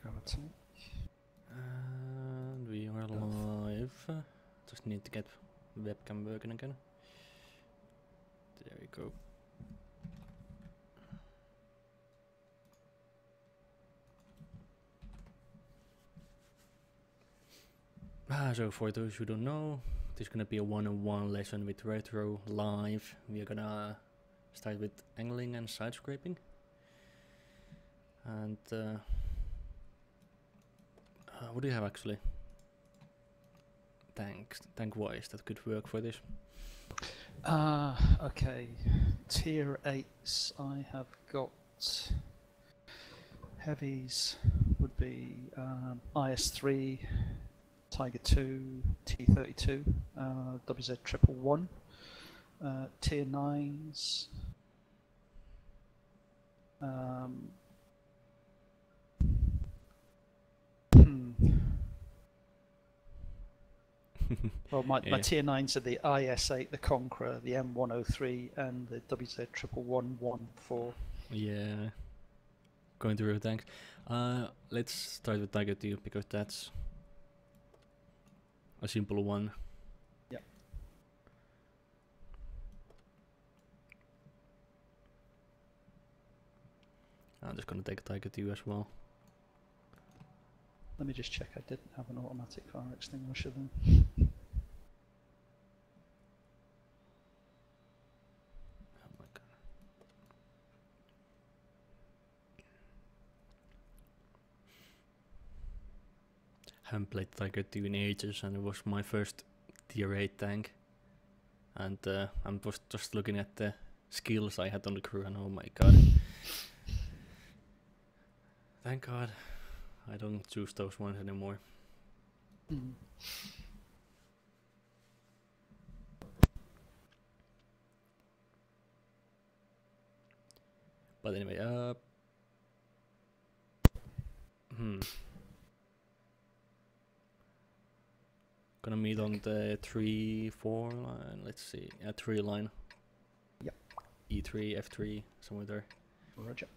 grab a tank. And we are live. Just need to get webcam working again. There we go. So for those who don't know, this is gonna be a one-on-one lesson with Retro live. We are gonna start with angling and side scraping. And what do you have actually? Tank wise that could work for this. Okay. Tier 8s, I have got heavies would be IS3, Tiger 2, T32, WZ111. Tier 9s. Well, my tier 9s are the IS8, the Conqueror, the M103, and the WZ11114. Yeah, going through tanks. Let's start with Tiger 2 because that's a simple one. Yep. I'm just gonna take Tiger 2 as well. Let me just check I didn't have an automatic fire extinguisher then. Oh my god. Haven't played Tiger 2 in ages, and it was my first tier 8 tank. And I'm just looking at the skills I had on the crew, and oh my god. Thank god I don't choose those ones anymore. Mm. But anyway, gonna meet on the 3-4 line. Let's see, 3 line. Yep. E3, F3, somewhere there. Roger.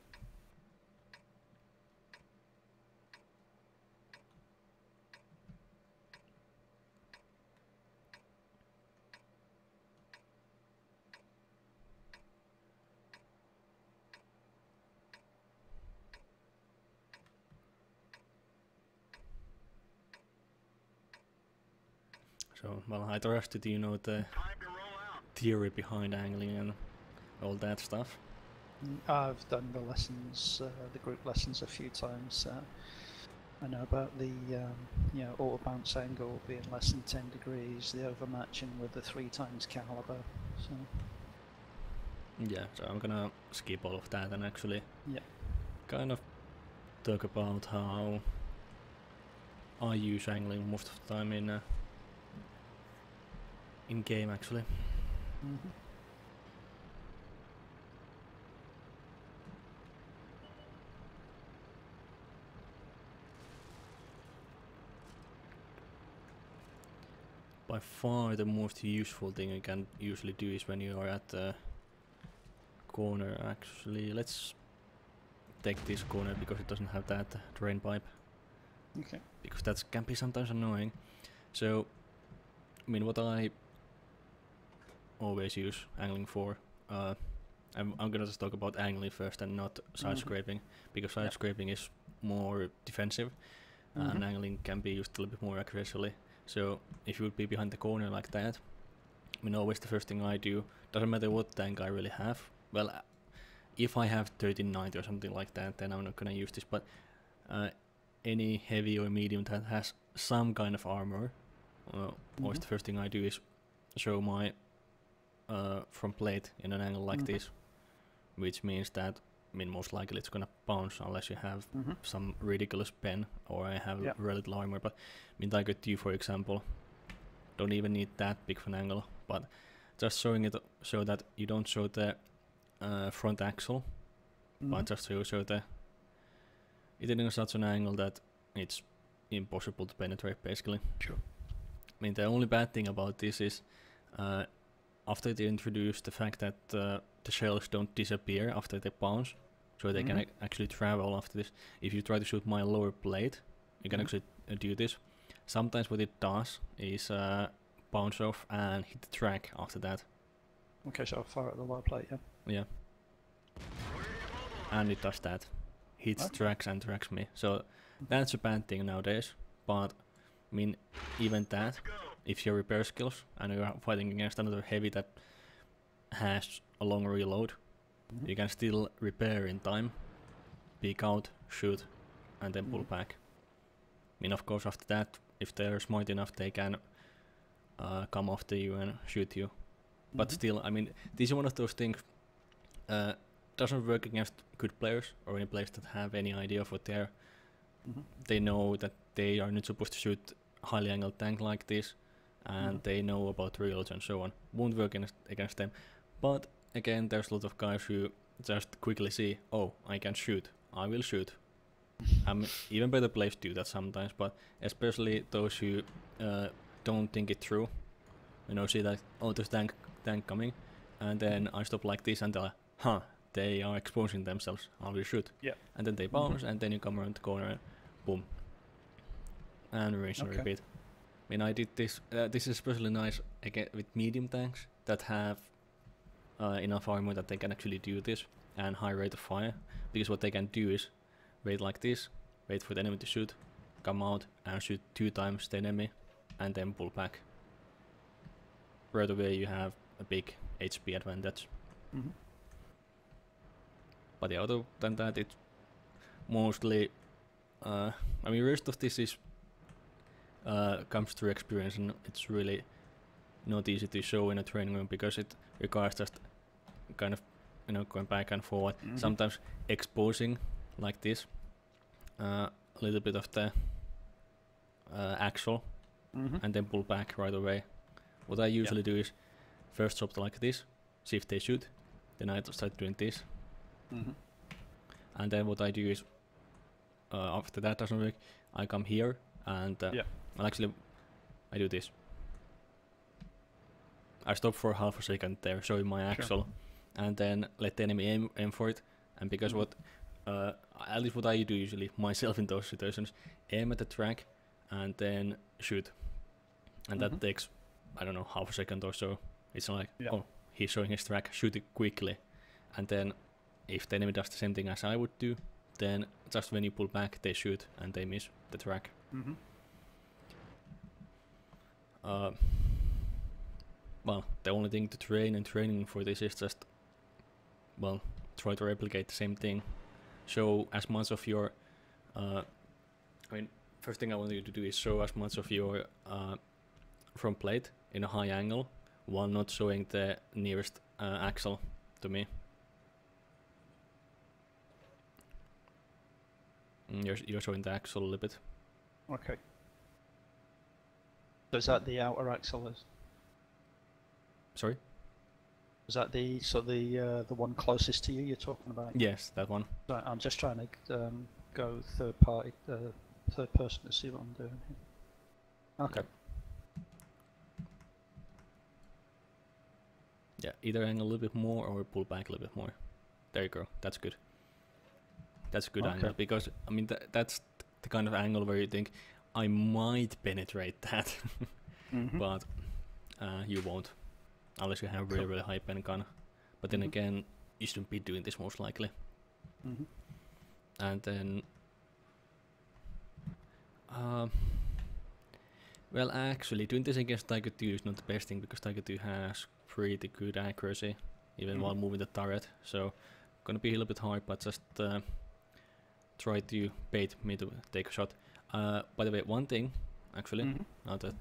So, well, I trusted you know the theory behind angling and all that stuff. I've done the lessons, the group lessons a few times. I know about the auto bounce angle being less than 10 degrees, the overmatching with the 3 times caliber. So yeah, so I'm gonna skip all of that and actually kind of talk about how I use angling most of the time in game actually. Mm-hmm. By far the most useful thing you can usually do is when you are at the corner. Actually, let's take this corner because it doesn't have that drain pipe. Okay. Because that can be sometimes annoying. So, I mean, what I always use angling for, I'm gonna just talk about angling first and not side scraping, because side scraping is more defensive and angling can be used a little bit more aggressively. So if you would be behind the corner like that, I mean, always the first thing I do, doesn't matter what tank I really have. Well, if I have 1390 or something like that, then I'm not gonna use this, but any heavy or medium that has some kind of armor, always the first thing I do is show my front plate in an angle like this, which means that, I mean, most likely it's gonna bounce unless you have some ridiculous pen or I have very little armor. But I mean, Tiger 2, for example, don't even need that big of an angle, but just showing it so that you don't show the front axle, but just so you show it in such an angle that it's impossible to penetrate, basically. Sure. I mean, the only bad thing about this is after they introduced the fact that the shells don't disappear after they bounce, so they can actually travel after this. If you try to shoot my lower blade, you can actually do this. Sometimes what it does is bounce off and hit the track after that. Okay, so I'll fire at the lower plate, yeah. Yeah. And it does that. Hits tracks and tracks me. So that's a bad thing nowadays. But I mean, even that, if you repair skills and you're fighting against another heavy that has a long reload, you can still repair in time, peek out, shoot, and then pull back. I mean, of course, after that, if they're smart enough, they can come after you and shoot you. But still, I mean, this is one of those things doesn't work against good players or any players that have any idea of what they're. They know that they are not supposed to shoot highly angled tank like this, and they know about reloads and so on. Won't work against them. But again, there's a lot of guys who just quickly see, oh, I can shoot, I will shoot. Even better players do that sometimes, but especially those who don't think it through. You know, see that, oh, there's tank coming, and then I stop like this and they're like, huh, they are exposing themselves, I will shoot. Yeah. And then they bounce, and then you come around the corner and boom. And rinse and repeat. I mean, I did this. This is especially nice again with medium tanks that have enough armor that they can actually do this and high rate of fire. Because what they can do is wait like this, wait for the enemy to shoot, come out and shoot 2 times the enemy, and then pull back. Right away you have a big HP advantage. But yeah, other than that, it's mostly. I mean, rest of this is comes through experience, and it's really not easy to show in a training room because it requires just kind of, you know, going back and forward. Sometimes exposing like this, a little bit of the axle, and then pull back right away. What I usually do is first stop like this, see if they shoot, then I start doing this, and then what I do is after that doesn't work, I come here and well, actually I do this. I stop for half a second there, showing my axle, and then let the enemy aim for it. And because what, at least what I do usually myself in those situations, aim at the track and then shoot, and that takes, I don't know, half a second or so. It's like, oh, he's showing his track, shoot it quickly, and then if the enemy does the same thing as I would do, then just when you pull back, they shoot and they miss the track. Well, the only thing to training for this is just, well, try to replicate the same thing. Show as much of your, I mean, first thing I want you to do is show as much of your front plate in a high angle while not showing the nearest axle to me. You're showing the axle a little bit. Okay. So is that the outer axle? Sorry? Is that the the one closest to you you're talking about? Yes, that one. Right, I'm just trying to go third person to see what I'm doing here. Okay. Yeah, either angle a little bit more or pull back a little bit more. There you go. That's good. That's a good angle, because I mean that's the kind of angle where you think I might penetrate that, but you won't, unless you have really high pen gun. But then again, you shouldn't be doing this most likely. And then, well, actually, doing this against Tiger 2 is not the best thing because Tiger 2 has pretty good accuracy, even while moving the turret. So, gonna be a little bit hard, but just try to bait me to take a shot. By the way, one thing, actually, now that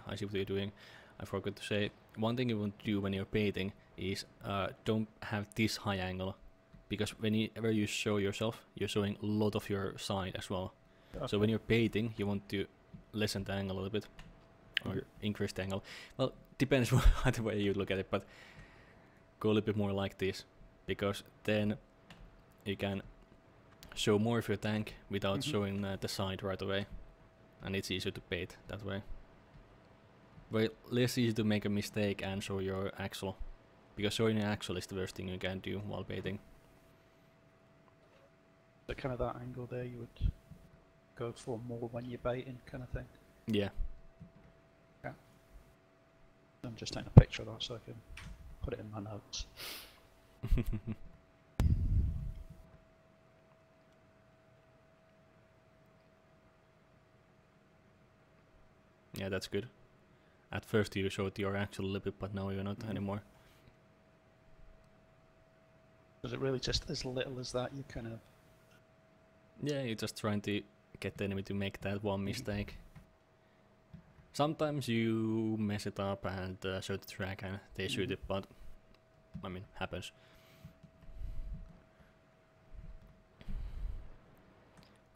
I see what you're doing, I forgot to say, one thing you want to do when you're baiting is don't have this high angle, because whenever you show yourself, you're showing a lot of your side as well. Okay. So when you're baiting, you want to lessen the angle a little bit, or increase the angle. Well, depends on the way you look at it, but go a little bit more like this, because then you can show more of your tank without showing the side right away, and it's easier to bait that way. But less easy to make a mistake and show your axle, because showing your axle is the worst thing you can do while baiting. But kind of that angle there, you would go for more when you're baiting, kind of thing. Yeah. Yeah. I'm just taking a picture of that so I can put it in my notes. Yeah, that's good. At first you showed your actual limit, but now you're not anymore. Was it really just as little as that? You kind of... Yeah, you're just trying to get the enemy to make that one mistake. Sometimes you mess it up and show the track and they shoot it, but I mean, happens.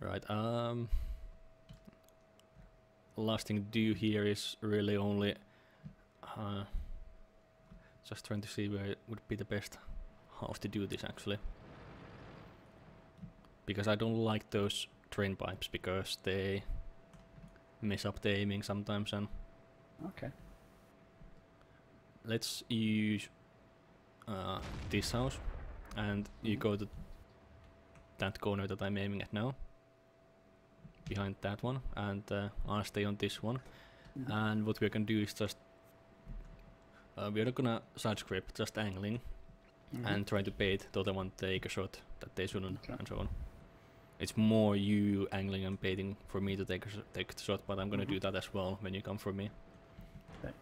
Right, last thing to do here is really only just trying to see where it would be the best house to do this actually. Because I don't like those train pipes because they mess up the aiming sometimes. And okay, let's use this house and you go to that corner that I'm aiming at now, behind that one, and I'll stay on this one. And what we're gonna do is just we're not gonna side script, just angling and trying to bait the other one to take a shot that they shouldn't, and so on. It's more you angling and baiting for me to take the shot, but I'm gonna do that as well when you come for me. Okay.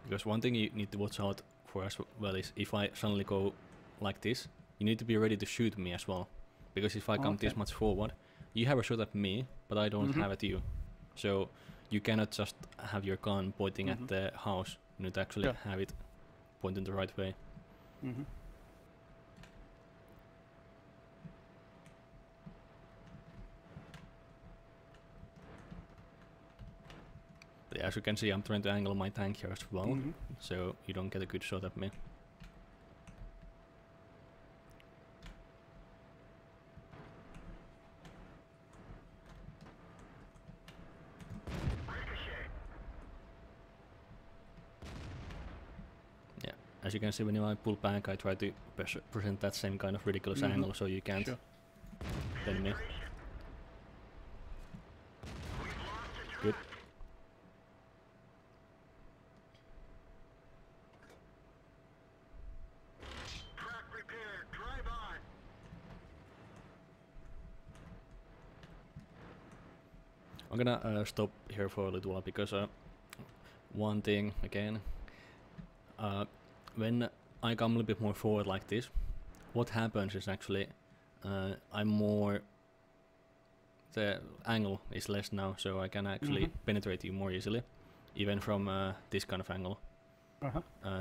Because one thing you need to watch out for as well is if I suddenly go like this, you need to be ready to shoot me as well. Because if I come this much forward, you have a shot at me, but I don't have at you. So you cannot just have your gun pointing at the house. You need to actually have it pointing the right way. But yeah, as you can see, I'm trying to angle my tank here as well, so you don't get a good shot at me. As you can see, when I pull back, I try to present that same kind of ridiculous angle, so you can't tell me. Good. I'm gonna stop here for a little while because one thing again. When I come a little bit more forward like this, what happens is actually I'm more, the angle is less now, so I can actually penetrate you more easily, even from this kind of angle.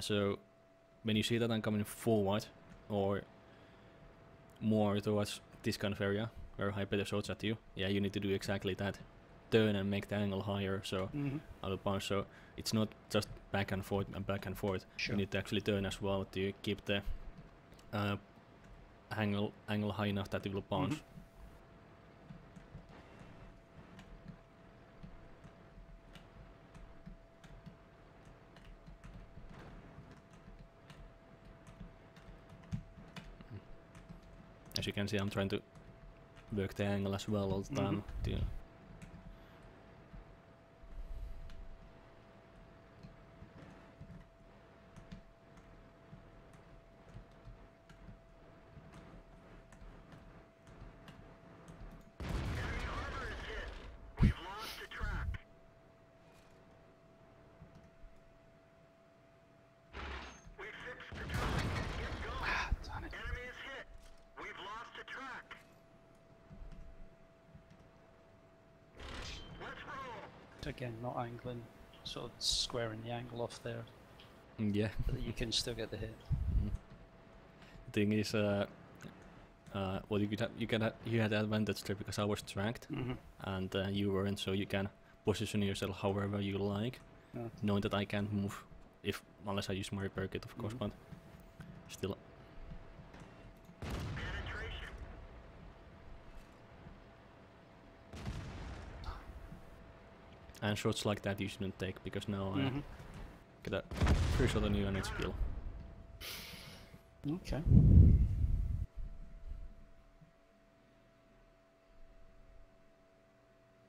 So when you see that I'm coming forward or more towards this kind of area where I better shots at you, yeah, you need to do exactly that. Turn and make the angle higher, so out of bounds. So it's not just back and forth and back and forth. You need to actually turn as well to keep the angle high enough that it will bounce. As you can see, I'm trying to work the angle as well all the time. Again, not angling, sort of squaring the angle off there. Yeah. So that you can still get the hit. The thing is, well, you had the advantage there because I was tracked and you weren't, so you can position yourself however you like, knowing that I can't move unless I use my repair kit, of course, but still. And shots like that you shouldn't take because now I get a free shot on you and it's kill. Okay.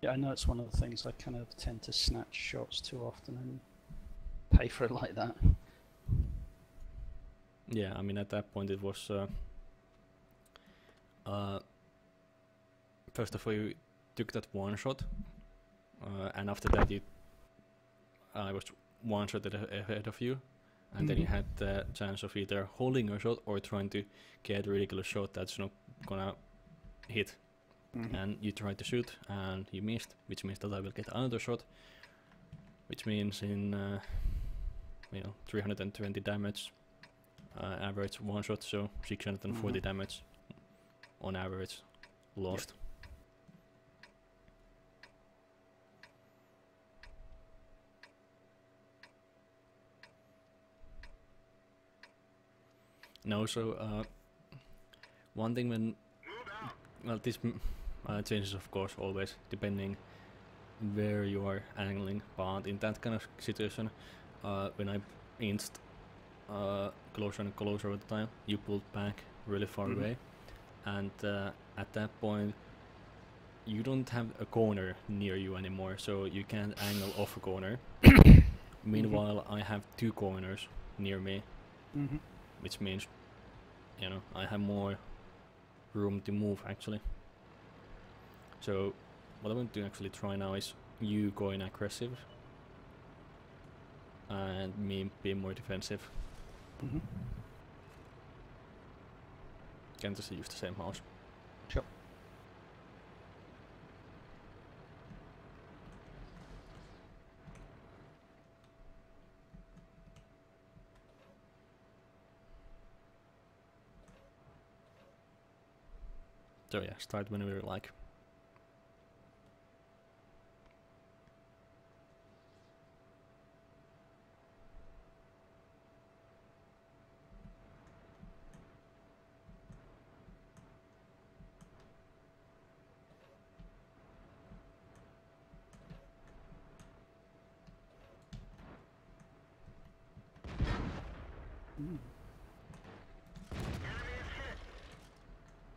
Yeah, I know it's one of the things I kind of tend to snatch shots too often and pay for it like that. Yeah, I mean at that point it was first of all you took that one shot, and after that I was one shot ahead of you, and then you had the chance of either holding a shot or trying to get a ridiculous shot that's not gonna hit. And you tried to shoot and you missed, which means that I will get another shot, which means in 320 damage average one shot, so 640 damage on average lost. No, so one thing when this changes of course always depending where you are angling, but in that kind of situation, when I inched closer and closer all the time, you pulled back really far away, and at that point you don't have a corner near you anymore, so you can't angle off a corner. Meanwhile, I have two corners near me, which means I have more room to move actually. So what I'm going to actually try now is you going aggressive and me being more defensive. Can just use the same mouse. Sure. So yeah, start whenever you like.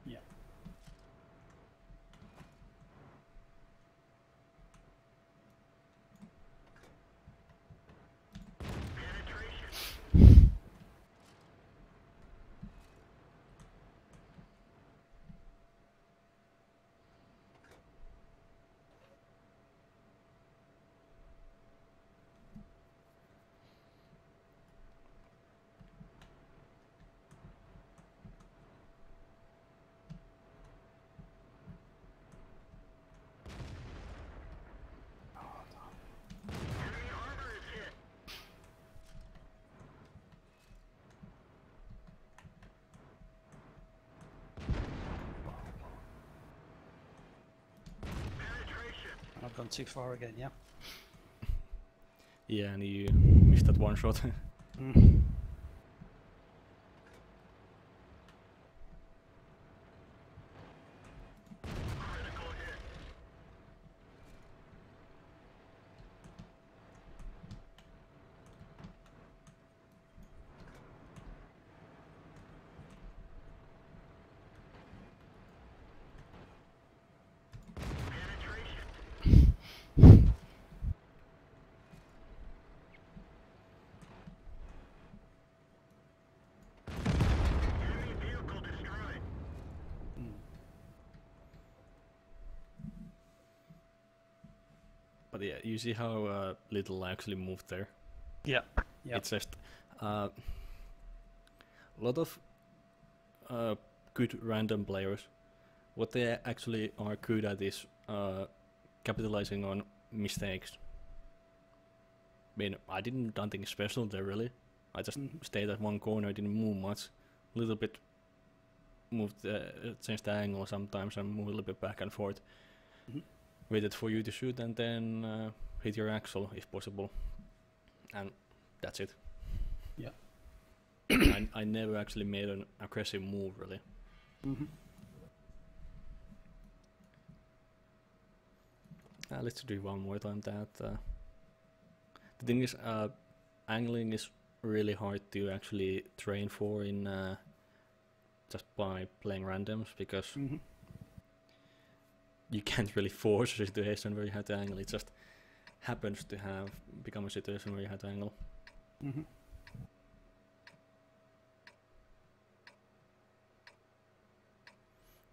Yeah. I've gone too far again, yeah? Yeah, and you missed that one shot. But yeah, you see how little I actually moved there? Yeah. It's just a lot of good random players. What they actually are good at is capitalizing on mistakes. I mean, I didn't do anything special there really. I just stayed at one corner, didn't move much. A little bit moved, changed the angle sometimes and moved a little bit back and forth. Waited for you to shoot and then hit your axle if possible. And that's it. Yeah. I never actually made an aggressive move really. Let's do one more time that. The thing is, angling is really hard to actually train for in just by playing randoms because you can't really force a situation where you have to angle. It just happens to have become a situation where you have to angle. Mm-hmm.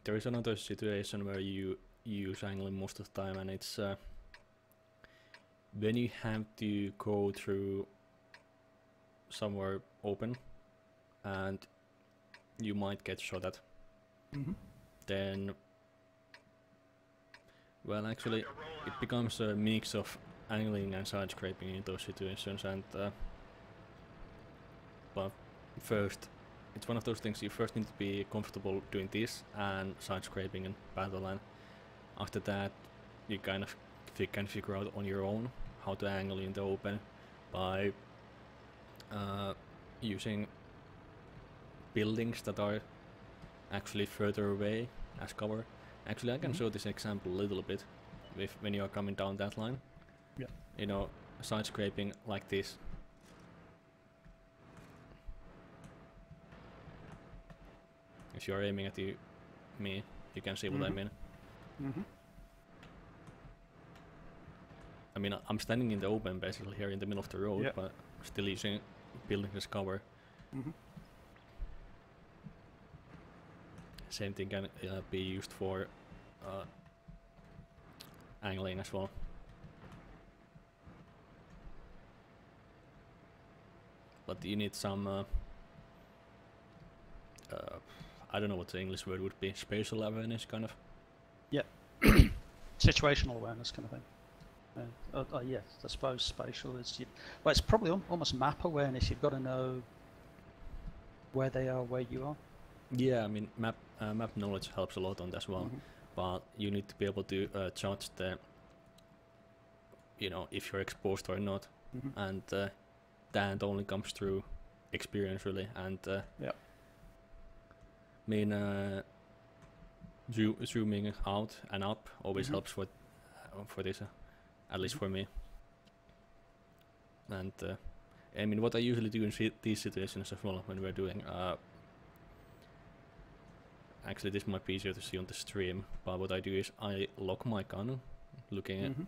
There is another situation where you use angling most of the time, and it's when you have to go through somewhere open and you might get shot at. Mm-hmm. Then, well, actually, it becomes a mix of angling and side scraping in those situations, and but first, it's one of those things you first need to be comfortable doing this and side scraping and battle, and after that you kind of can figure out on your own how to angle in the open by using buildings that are actually further away as cover. Actually, I can show this example a little bit with when you are coming down that line. Yeah. You know, side scraping like this. If you are aiming at me, you can see what I mean. Mm-hmm. I mean, I'm standing in the open basically here in the middle of the road, but still using buildings as cover. Mm-hmm. Same thing can be used for angling as well. But you need some I don't know what the English word would be, spatial awareness kind of. Yeah. Situational awareness kind of thing. Yes, I suppose spatial is... well, it's probably almost map awareness. You've got to know where they are, where you are. Yeah, I mean, map knowledge helps a lot on that as well. But you need to be able to judge the, you know, if you're exposed or not. And that only comes through experience, really. And I mean, zooming out and up always helps for this, at least for me. And I mean, what I usually do in these situations as well, when we're doing, actually this might be easier to see on the stream, but what I do is I lock my gun, looking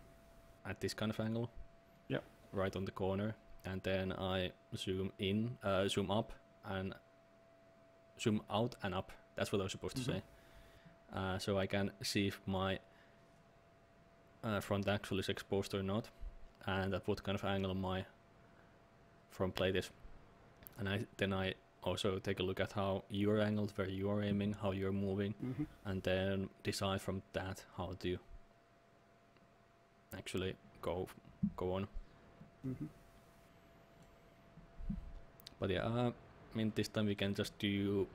at this kind of angle, right on the corner, and then I zoom in, zoom up, and zoom out and up. That's what I was supposed to say. So I can see if my front axle is exposed or not, and at what kind of angle my front plate is. And then I also take a look at how you're angled, where you're aiming, how you're moving, and then decide from that how to actually go on. But yeah, I mean, this time we can just do,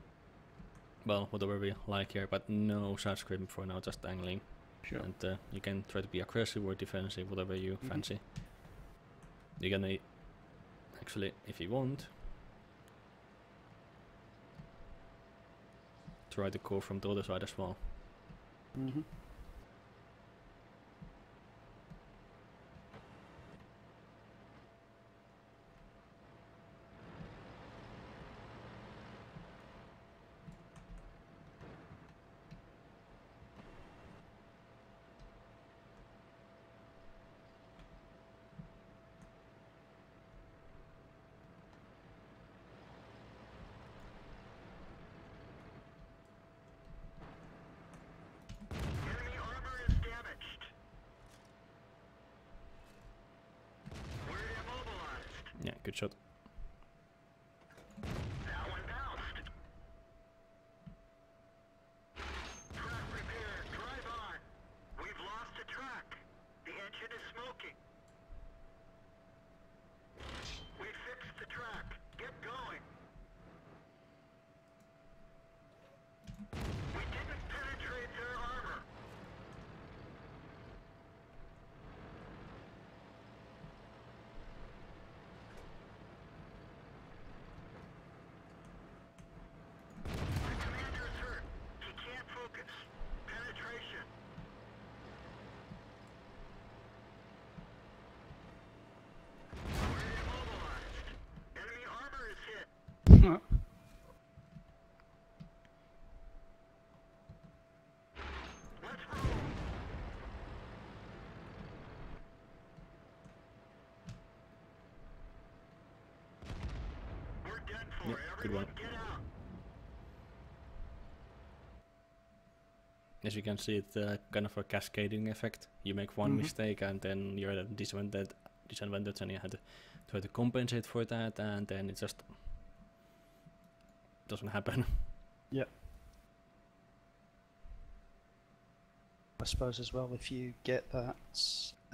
well, whatever we like here, but no side scraping for now, just angling. Sure. And you can try to be aggressive or defensive, whatever you fancy. You can actually, if you want, try to go from the other side as well. Yeah, good shot. That one bounced. Track repaired. Drive on. We've lost the track. The engine is smoking. We fixed the track. Get going. We didn't penetrate their armor. done for. Yep, good one. Everyone get out. As you can see, it's kind of a cascading effect. You make one mistake and then you're at a disadvantage and you have to try to compensate for that, and then it just doesn't happen. Yeah. I suppose as well, if you get that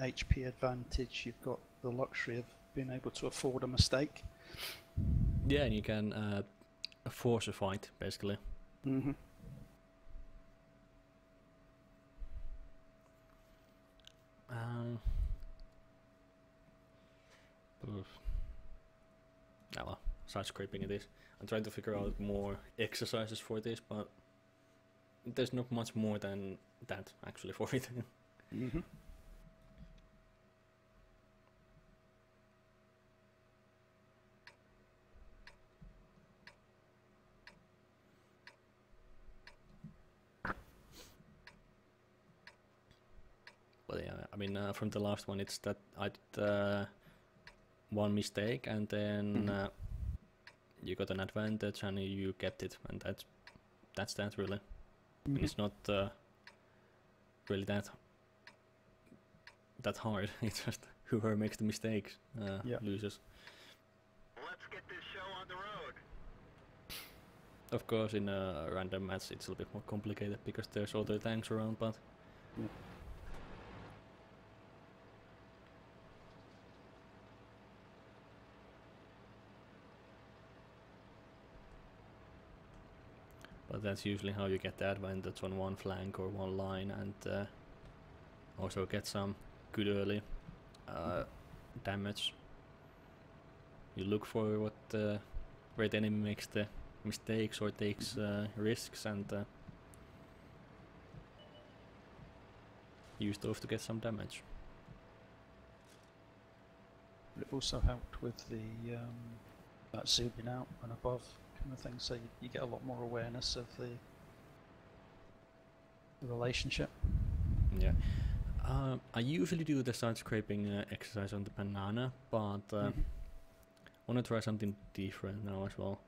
HP advantage, you've got the luxury of being able to afford a mistake. Yeah, and you can force a fight, basically. Mm-hmm. Well, side scraping it is. I'm trying to figure out more exercises for this, but there's not much more than that actually for it. Mm-hmm. But yeah, I mean, from the last one, it's that I did one mistake and then you got an advantage and you kept it, and that's that really. And it's not really that hard. It's just whoever makes the mistakes loses. Let's get this show on the road. Of course, in a random match, it's a little bit more complicated because there's other tanks around, but. Yeah. But that's usually how you get the advantage on one flank or one line, and also get some good early damage. You look for what where the enemy makes the mistakes or takes risks, and use those to get some damage. It also helped with the that zooming out and above kind of thing, so you get a lot more awareness of the relationship. Yeah. I usually do the side scraping exercise on the banana, but I want to try something different now as well.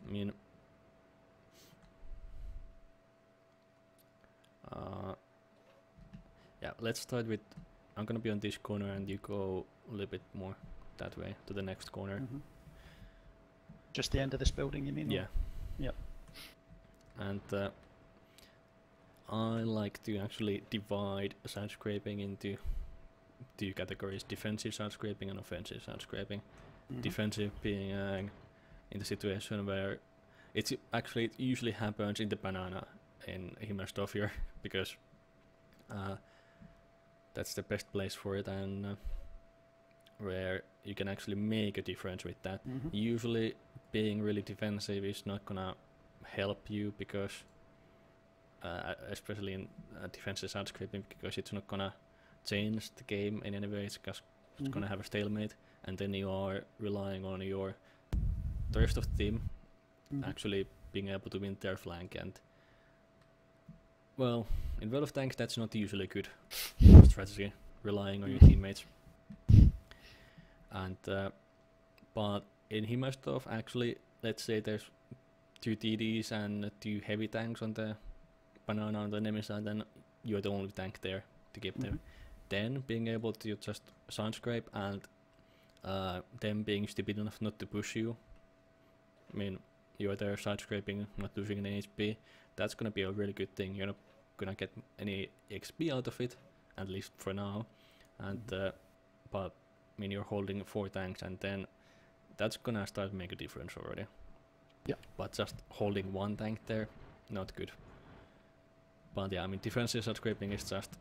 I mean, yeah, let's start with, I'm gonna be on this corner and you go a little bit more that way to the next corner. Just the end of this building, you mean? Yeah. Yep. And I like to actually divide side scraping into two categories: defensive side scraping and offensive side scraping. Defensive being in the situation where it usually happens in the banana in Himmelstoff because that's the best place for it, and where you can actually make a difference with that. Usually being really defensive is not gonna help you because especially in defensive side scraping, because it's not gonna change the game in any way. It's just gonna have a stalemate, and then you are relying on the rest of the team actually being able to win their flank, and well, in World of Tanks that's not usually a good strategy, relying on your teammates. And but in Himmelstoff, actually, let's say there's 2 TDs and 2 heavy tanks on the banana on the enemy side, then you're the only tank there to keep there. Then being able to just side scrape and them being stupid enough not to push you. I mean, you're there side scraping, not losing any HP. That's gonna be a really good thing. You're not gonna get any XP out of it, at least for now. And but I mean, you're holding 4 tanks, and then that's gonna start to make a difference already. Yeah. But just holding 1 tank there, not good. But yeah, I mean, defensive side scraping is just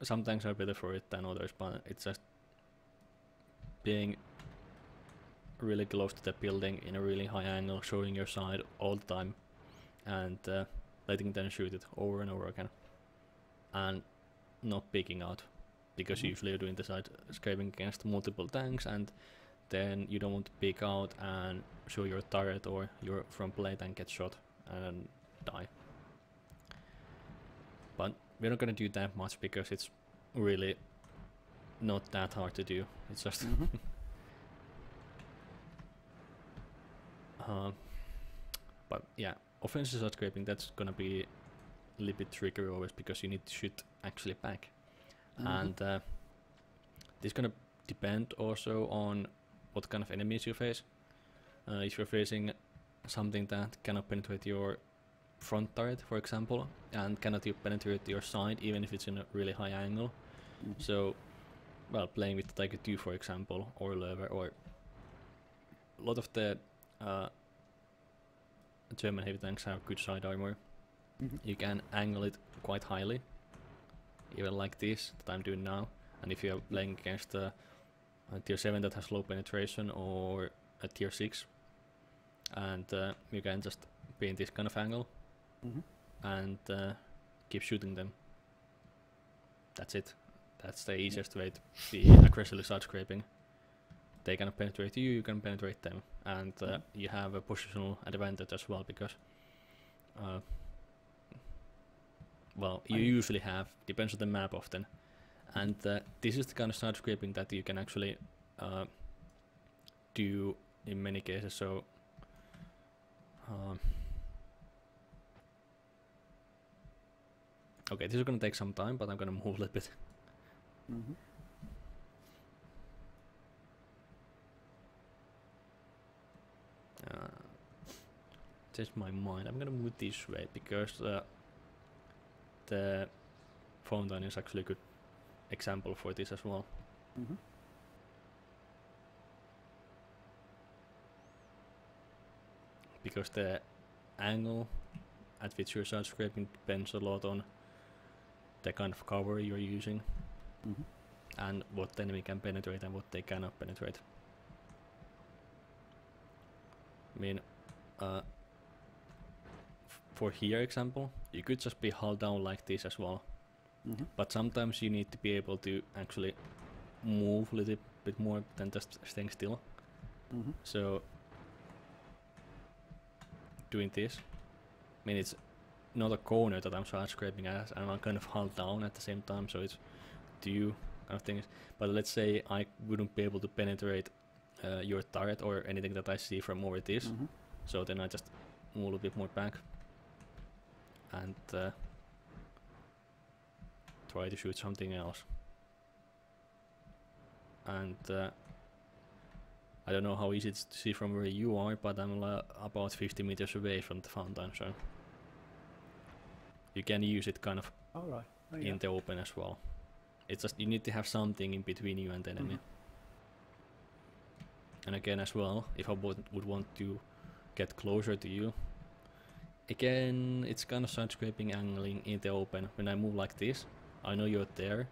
some tanks are better for it than others, but it's just being really close to the building in a really high angle, showing your side all the time, and letting them shoot it over and over again, and not peeking out, because usually you're doing the side scraping against multiple tanks, and then you don't want to peek out and show your turret or your front plate and get shot and die. But we're not gonna do that much because it's really not that hard to do. It's just Uh, but yeah, offensive side scraping, that's gonna be a little bit trickier always because you need to shoot actually back. And this gonna depend also on what kind of enemies you face. If you're facing something that cannot penetrate your front turret, for example, and cannot penetrate your side even if it's in a really high angle. So, well, playing with Tiger 2, for example, or Löwe, or a lot of the German heavy tanks have good side armor. You can angle it quite highly, even like this that I'm doing now. And if you're playing against a tier 7 that has low penetration, or a tier 6, and you can just be in this kind of angle and keep shooting them. That's it. That's the easiest way to be aggressively side scraping. They cannot penetrate you, you can penetrate them, and you have a positional advantage as well because, well, you usually have, depends on the map often, and this is the kind of side scraping that you can actually do in many cases. So, okay, this is gonna take some time, but I'm gonna move a little bit. Change my mind. I'm gonna move this way because the fountain is actually a good example for this as well. Because the angle at which you're side scraping depends a lot on the kind of cover you're using and what the enemy can penetrate and what they cannot penetrate. I mean, for here example, you could just be held down like this as well. But sometimes you need to be able to actually move a little bit more than just staying still. So doing this, I mean, it's not a corner that I'm side scraping as, and I'm kind of held down at the same time, so it's two kind of things. But let's say I wouldn't be able to penetrate your turret or anything that I see from over this, so then I just move a bit more back and try to shoot something else. And I don't know how easy it's to see from where you are, but I'm about 50 meters away from the fountain, so you can use it kind of in the open as well. It's just you need to have something in between you and the enemy. And again as well, if I would want to get closer to you, again it's kind of side scraping angling in the open. When I move like this, I know you're there.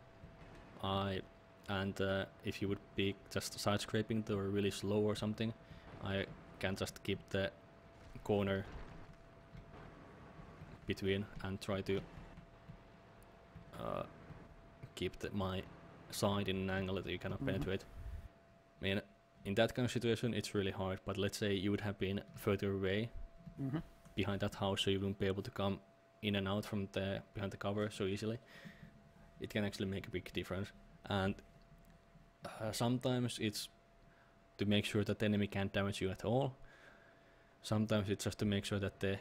If you would be just side scraping or really slow or something, I can just keep the corner between and try to keep my side in an angle that you cannot penetrate. I mean, in that kind of situation it's really hard, but let's say you would have been further away behind that house, so you wouldn't be able to come in and out from behind the cover so easily. It can actually make a big difference. And sometimes it's to make sure that the enemy can't damage you at all. Sometimes it's just to make sure that the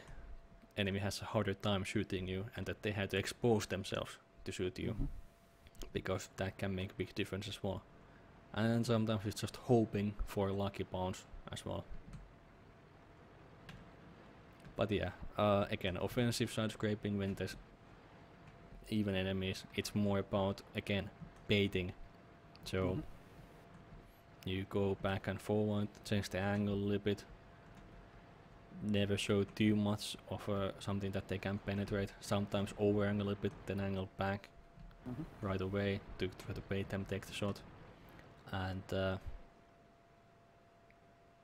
enemy has a harder time shooting you and that they have to expose themselves to shoot you, because that can make a big difference as well. And sometimes it's just hoping for a lucky bounce as well. But yeah, again, offensive side scraping when there's even enemies, it's more about, again, baiting. So you go back and forward, change the angle a little bit, never show too much of something that they can penetrate. Sometimes over angle a little bit, then angle back right away to try to bait them, take the shot. And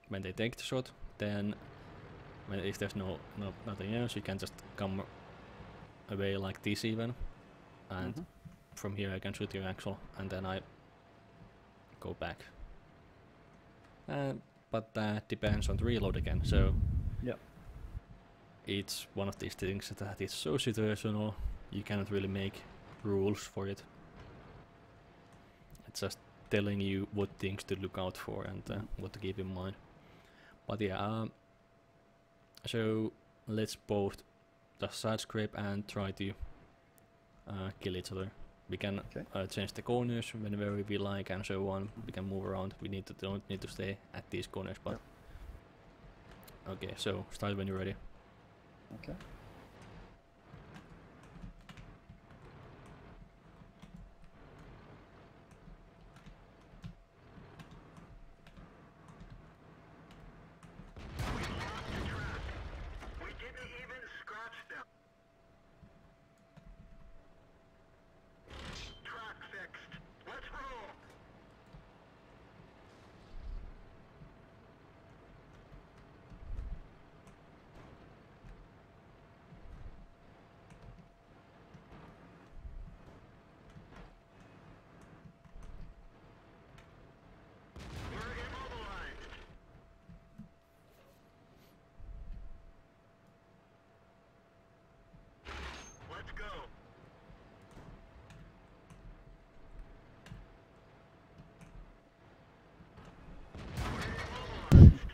when they take the shot, then if there's nothing else, you can just come away like this even, and from here I can shoot your axle, and then I go back. But that depends on the reload again, so it's one of these things that is so situational, you cannot really make rules for it. It's just telling you what things to look out for and what to keep in mind. But yeah, So let's both just side scrape and try to kill each other. We can change the corners whenever we like and so on. We can move around. We don't need to stay at these corners, but okay. So start when you're ready. Okay. We didn't even scratch them. Track fixed. Let's roll. We're immobilized. Let's go. We're immobilized.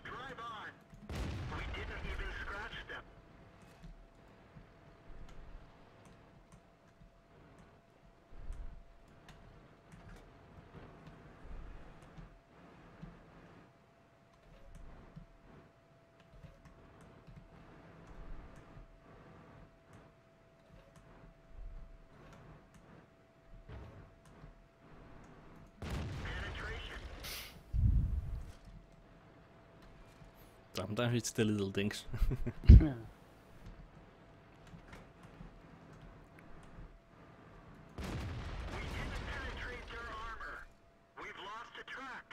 Drive on. We didn't even scratch them. Penetration. Sometimes it's the little things. Yeah. We didn't penetrate their armor. We've lost a track.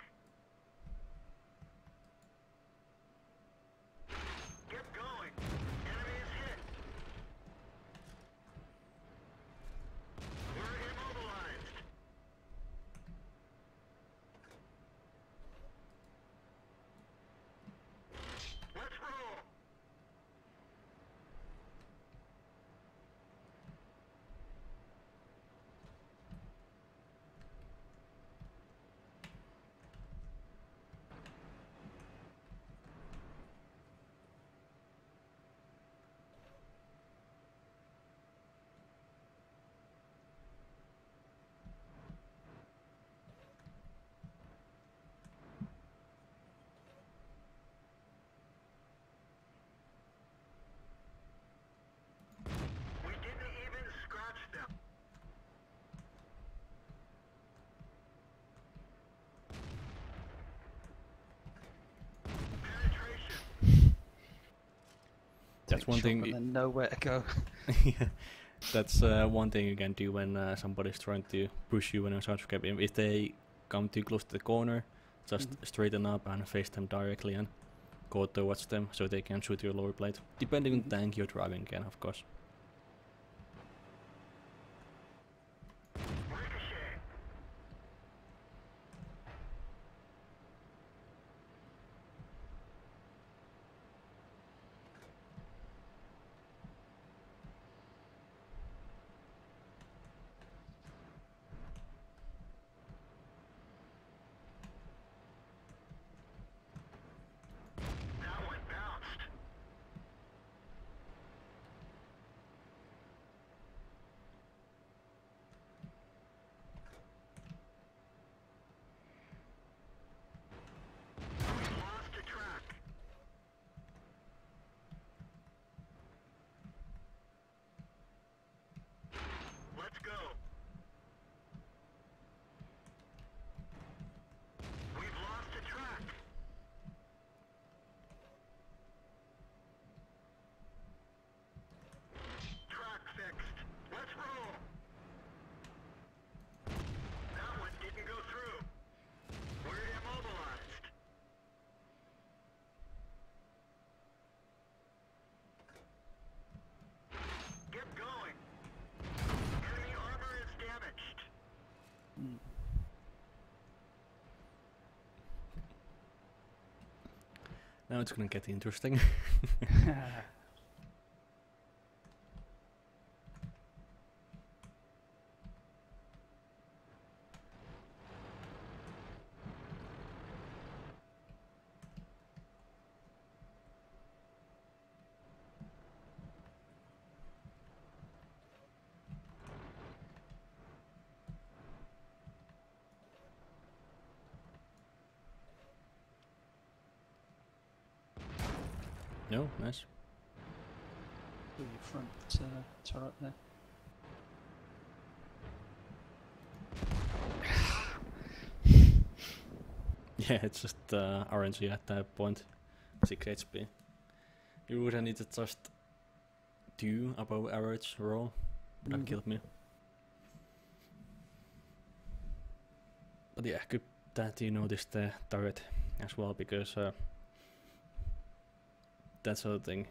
Get going. Enemy is hit. We're immobilized. Let's roll. We didn't even scratch them. Penetration. That's Take one shot thing. and then know where to go. Yeah, that's one thing you can do when somebody's trying to push you when you're side scraping. If they come too close to the corner, just straighten up and face them directly and go towards them so they can shoot your lower plate. Depending on the tank you're driving again, of course. Ricochet. That one bounced. We lost a track. Let's go. We've lost a track. Track fixed. Let's roll. That one didn't go through. We're immobilized. Get going. Enemy armor is damaged. Now it's gonna get interesting. Oh, nice. To your front turret there. Yeah, it's just RNG at that point. 6 HP. You would need to just do above average roll. Would have killed me. But yeah, good that you noticed the turret as well, because that's the thing.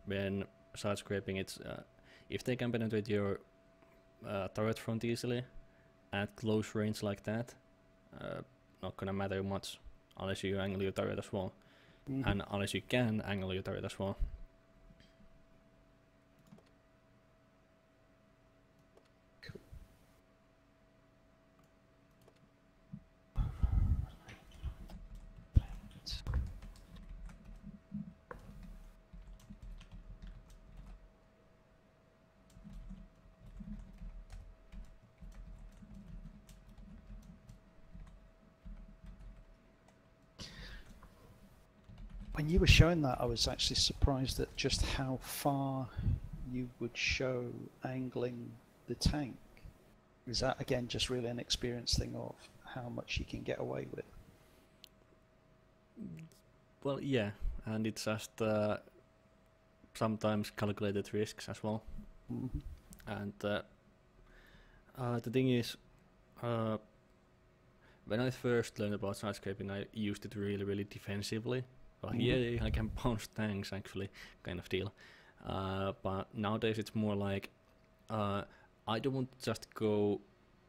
When side scraping, it's if they can penetrate your turret front easily at close range like that, not gonna matter much unless you angle your turret as well, and unless you can angle your turret as well. When you were showing that, I was actually surprised at just how far you would show angling the tank. Is that, again, just really an experience thing of how much you can get away with? Well, yeah, and it's just sometimes calculated risks as well. And the thing is, when I first learned about side scraping, I used it really, really defensively. Well, yeah, I can bounce tanks, actually, kind of deal. But nowadays it's more like I don't want to just go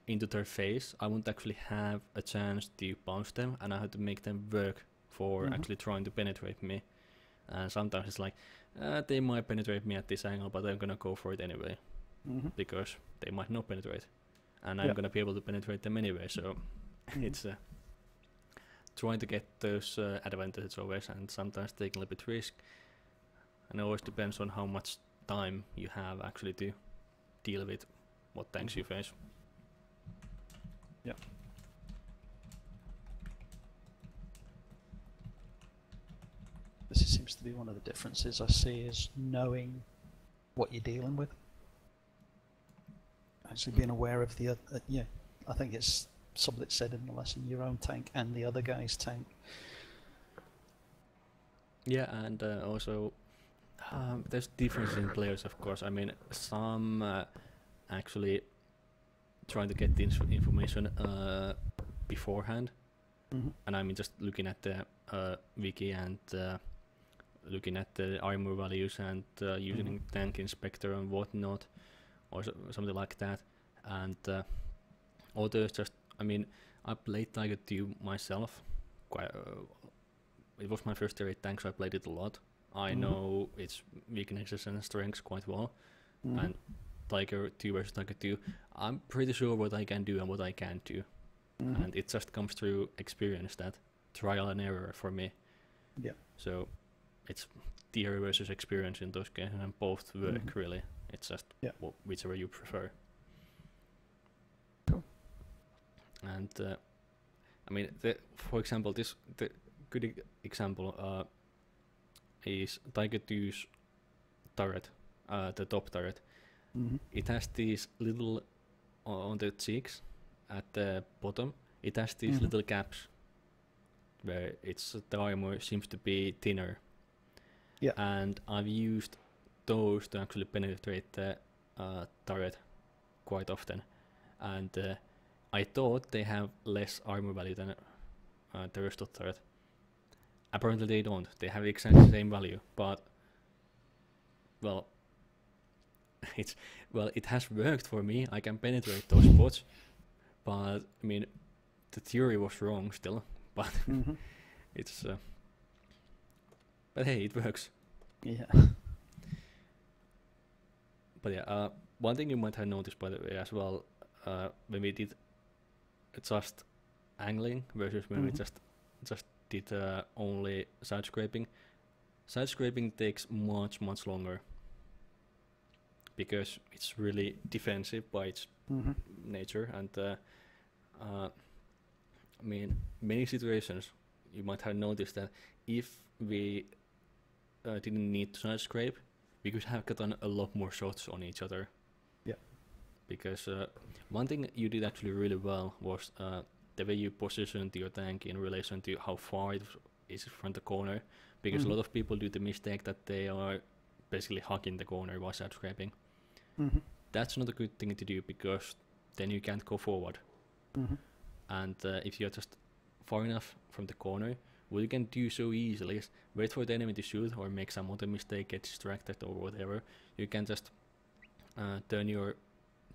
into their face. I want to actually have a chance to bounce them, and I have to make them work for actually trying to penetrate me. And sometimes it's like, they might penetrate me at this angle, but I'm gonna go for it anyway, because they might not penetrate, and I'm gonna be able to penetrate them anyway. So it's trying to get those advantages always, and sometimes taking a little bit risk. And it always depends on how much time you have actually to deal with what tanks you face. Yeah. This seems to be one of the differences I see, is knowing what you're dealing with. Actually being aware of the other, I think it's something that said in the lesson, your own tank and the other guy's tank. Yeah, and also there's differences in players, of course. I mean, some actually trying to get the information beforehand, and I mean just looking at the wiki and looking at the armor values and using tank inspector and whatnot, or something like that. And others just, I mean, I played Tiger 2 myself. Quite, it was my first raid tank, so I played it a lot. I know its weaknesses and strengths quite well. And Tiger 2 versus Tiger 2, I'm pretty sure what I can do and what I can't do. And it just comes through experience, that trial and error for me. Yeah. So it's theory versus experience in those games, and both work really. It's just whichever you prefer. Cool. And I mean, for example, the good example is Tiger 2's turret, the top turret. It has these little, on the cheeks at the bottom, it has these little gaps where the armor seems to be thinner. Yeah. And I've used those to actually penetrate the turret quite often. And I thought they have less armor value than the rest of the turret. Apparently they don't. They have exactly the same value, but well, it has worked for me. I can penetrate those spots, but I mean, the theory was wrong still. But it's but hey, it works. Yeah. But yeah, one thing you might have noticed, by the way, as well, when we did just angling versus when we just did only side scraping. Side scraping takes much longer because it's really defensive by its nature, and I mean, many situations you might have noticed that if we didn't need to side scrape, we could have gotten a lot more shots on each other. Yeah. Because one thing you did actually really well was the way you positioned your tank in relation to how far it is from the corner. Because a lot of people do the mistake that they are basically hugging the corner while side scraping. That's not a good thing to do, because then you can't go forward. And if you're just far enough from the corner, what you can do so easily is wait for the enemy to shoot or make some other mistake, get distracted or whatever. You can just turn your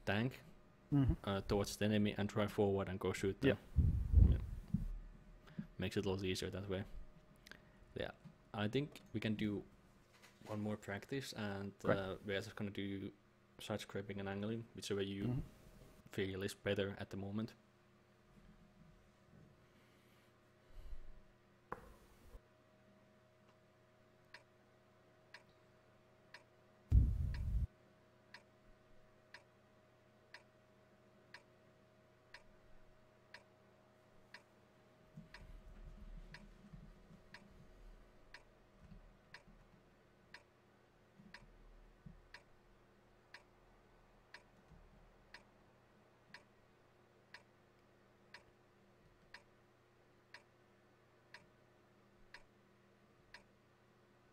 tank towards the enemy and drive forward and go shoot them. Yeah. Makes it a lot easier that way. Yeah, I think we can do one more practice, and we're just gonna do side scraping and angling, whichever you feel is better at the moment.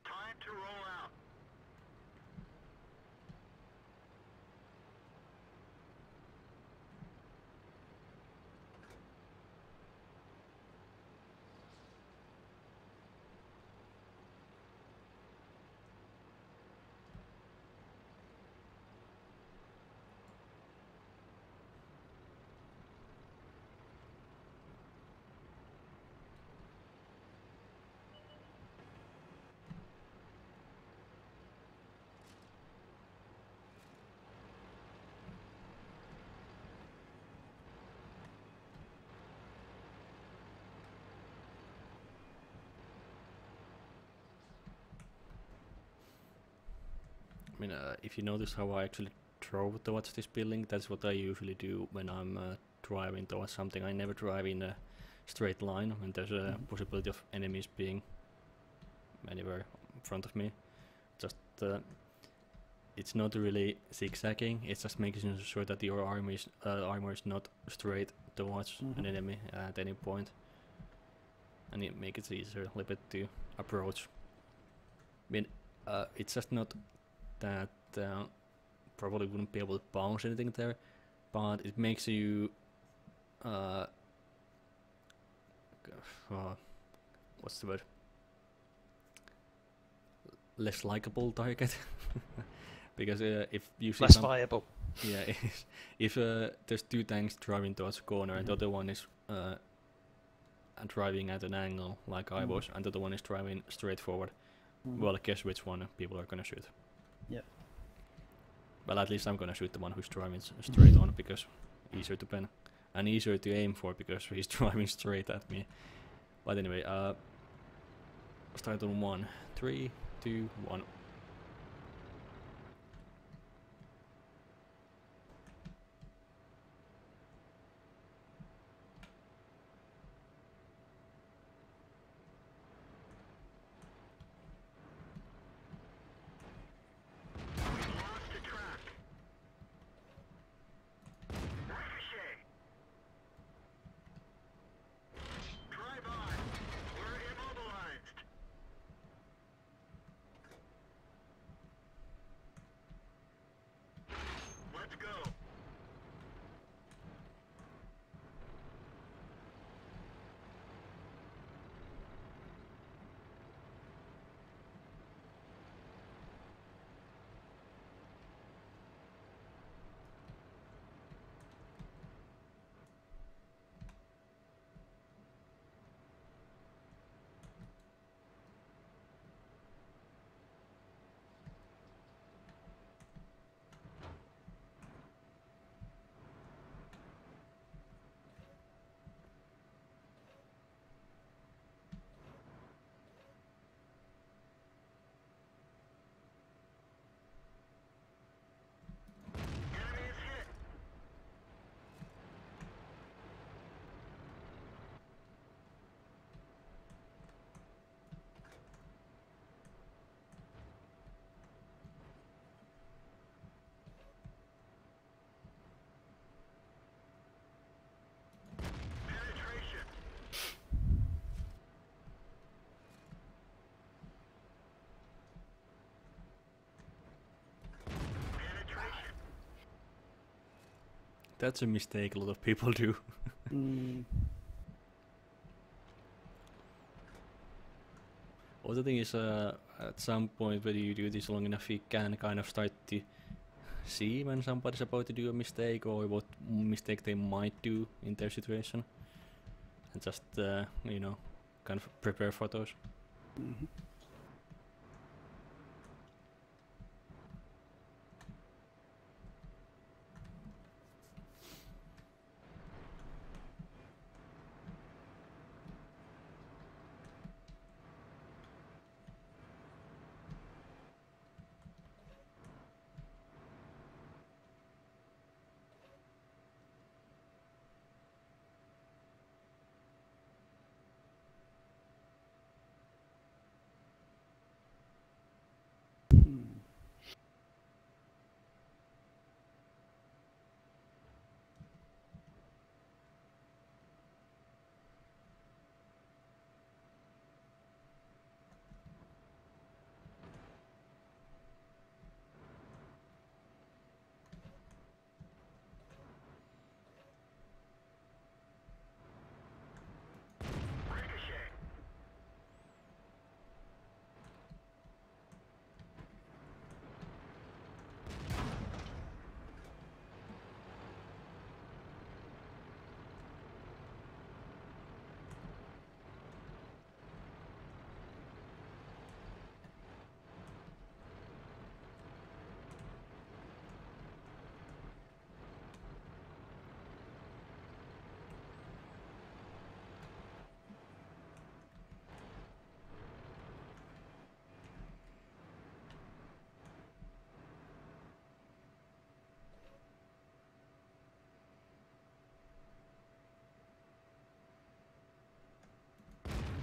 Time to roll out. I mean, if you notice how I actually drove towards this building, that's what I usually do when I'm driving towards something. I never drive in a straight line when there's a possibility of enemies being anywhere in front of me. Just it's not really zigzagging, it's just making sure that your armor is not straight towards an enemy at any point. And it makes it easier a little bit to approach. I mean, it's just not that probably wouldn't be able to bounce anything there, but it makes you what's the word? Less likable target. Because if you see less viable. Yeah, if there's two tanks driving towards a corner and the other one is driving at an angle like I was, and the other one is driving straight forward, well, guess which one people are gonna shoot. Yeah. Well, at least I'm gonna shoot the one who's driving straight on, because easier to pen and easier to aim for because he's driving straight at me. But anyway, start on 1, 3, 2, 1. That's a mistake a lot of people do. Well, the thing is, at some point when you do this long enough, you can kind of start to see when somebody's about to do a mistake or what mistake they might do in their situation, and just kind of prepare for those. Ricochet.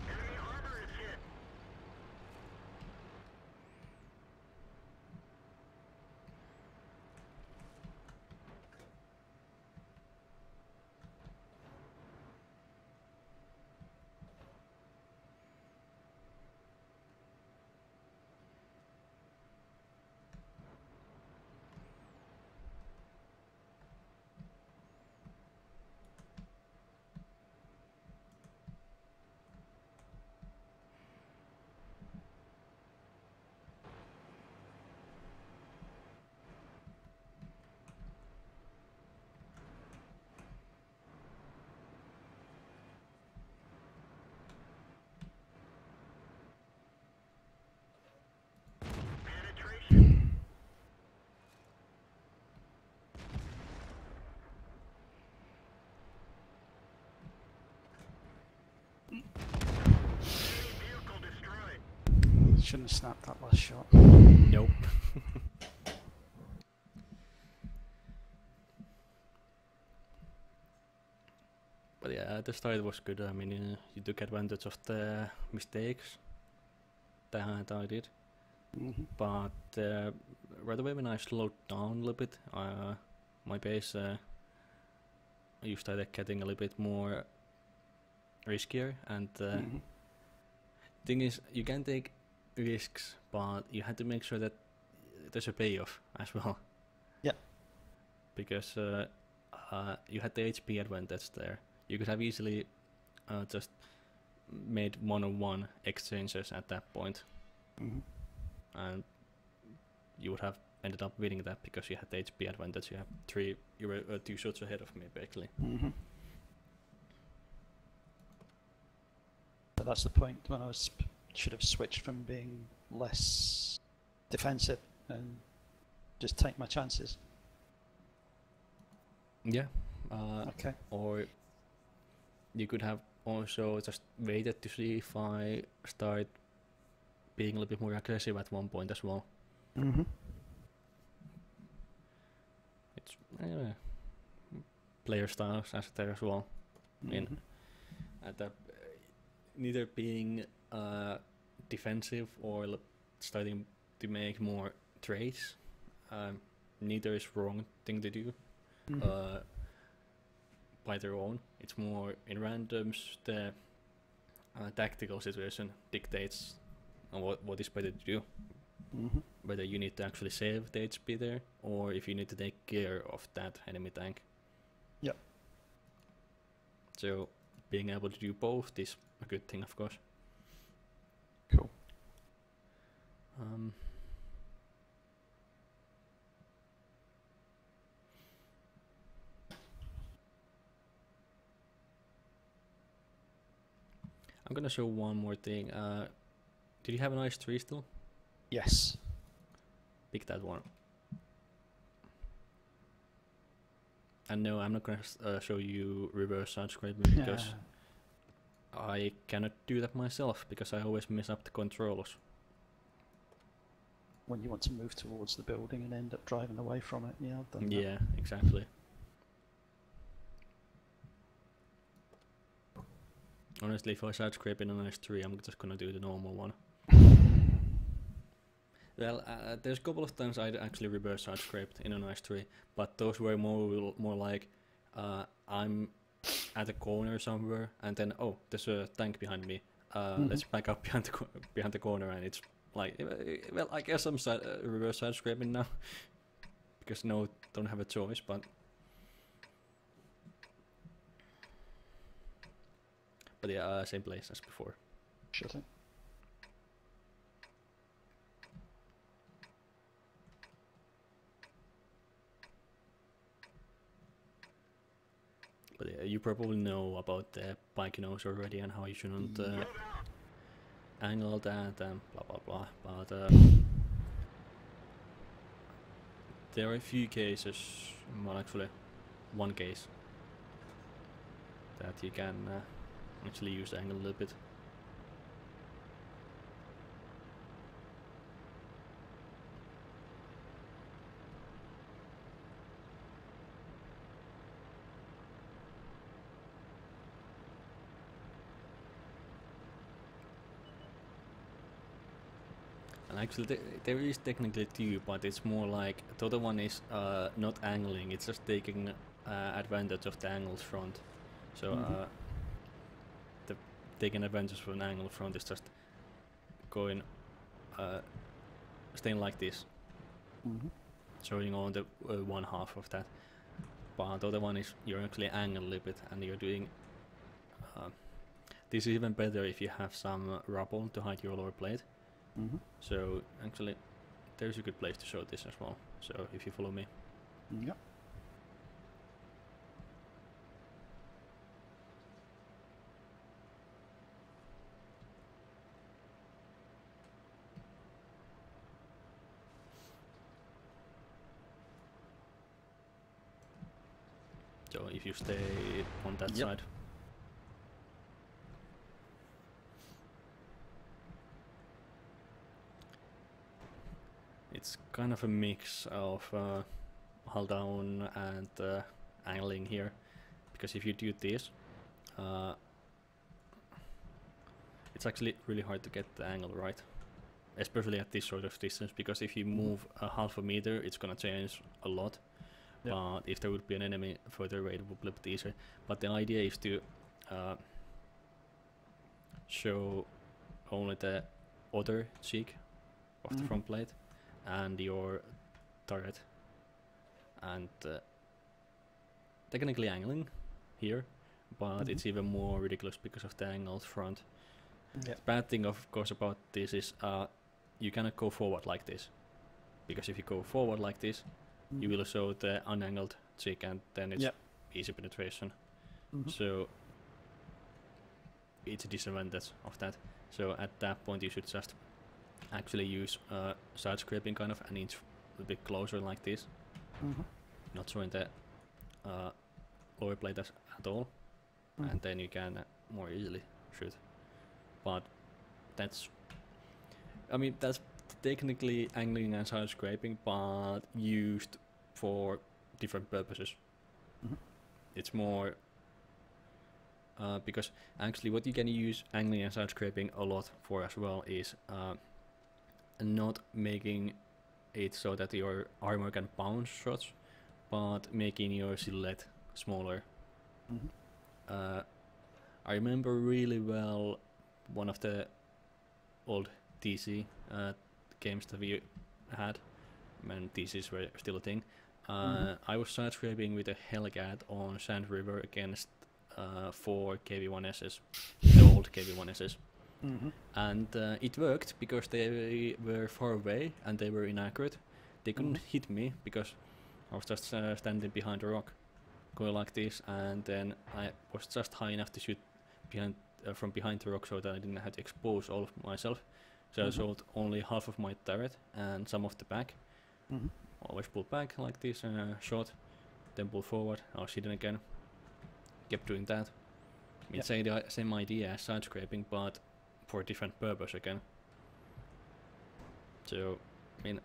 Enemy armor is hit. Penetration. Enemy vehicle destroyed. Shouldn't have snapped that last shot. Nope. But yeah, at the start was good. I mean, you took advantage of the mistakes that I did. But right away when I slowed down a little bit, my pace you started getting a little bit more riskier. And thing is, you can take risks, but you had to make sure that there's a payoff as well. Yeah. Because you had the HP advantage there. You could have easily just made one-on-one exchanges at that point. And you would have ended up winning that because you had the HP advantage. You were 2 shots ahead of me, basically. So that's the point when I should have switched from being less defensive and just take my chances. Yeah. Okay. Or you could have also just waited to see if I start being a little bit more aggressive at one point as well. It's player styles as there as well. I mean, at that, neither being defensive or starting to make more trades, neither is wrong thing to do. By their own, it's more in randoms. The tactical situation dictates what is better to do. Whether you need to actually save the HP there, or if you need to take care of that enemy tank. Yep. So being able to do both is a good thing, of course. Cool. I'm gonna show one more thing. Did you have a nice tree still? Yes. Pick that one. And no, I'm not gonna show you reverse side scraping because I cannot do that myself because I always mess up the controls. When you want to move towards the building and end up driving away from it, yeah, I've done that. Yeah, exactly. Honestly, if I side scrape in a nice tree, I'm just gonna do the normal one. Well, there's a couple of times I actually reverse side scraped in a nice tree, but those were more like I'm at a corner somewhere, and then there's a tank behind me. Let's back up behind the corner, and it's like, well, I guess I'm reverse side scraping now because don't have a choice, but. But yeah, same place as before. Sure thing. But yeah, you probably know about the bike nose already and how you shouldn't angle that and blah blah blah. But there are a few cases, well actually one case, that you can actually use the angle a little bit. And actually there is technically two, but it's more like the other one is not angling, it's just taking advantage of the angled front. So the taking advantage of an angled front is just going staying like this, showing on the one half of that. But the other one is you're actually angled a little bit, and you're doing this is even better if you have some rubble to hide your lower plate. So actually there's a good place to show this as well, so if you follow me. Yep. So if you stay on that Yep. side. It's kind of a mix of hull down and angling here, because if you do this, it's actually really hard to get the angle right, especially at this sort of distance, because if you move a half a meter it's gonna change a lot. Yep. But if there would be an enemy further away, it would be a bit easier. But the idea is to show only the other cheek of the front plate and your turret, and technically angling here, but it's even more ridiculous because of the angled front. Yep. The bad thing of course about this is you cannot go forward like this, because if you go forward like this you will show the unangled cheek, and then it's easy penetration. So it's a disadvantage of that. So at that point you should just actually use side scraping kind of an inch a bit closer like this, not showing the lower plate at all, and then you can more easily shoot. But that's technically angling and side scraping, but used for different purposes. It's more because actually what you can use angling and side scraping a lot for as well is not making it so that your armor can bounce shots, but making your silhouette smaller. I remember really well one of the old TC games that we had when TCs were still a thing. I was side scraping with a Hellcat on Sand River against 4 KV-1Ss, the old KV-1Ss. And it worked because they were far away and they were inaccurate. They couldn't hit me because I was just standing behind a rock, going like this, and then I was just high enough to shoot from behind the rock so that I didn't have to expose all of myself. So I shot only half of my turret and some of the back. Always pull back like this, shot, then pull forward, I was hidden again. Kept doing that. It's the same idea as side scraping, but for a different purpose again. So, I mean,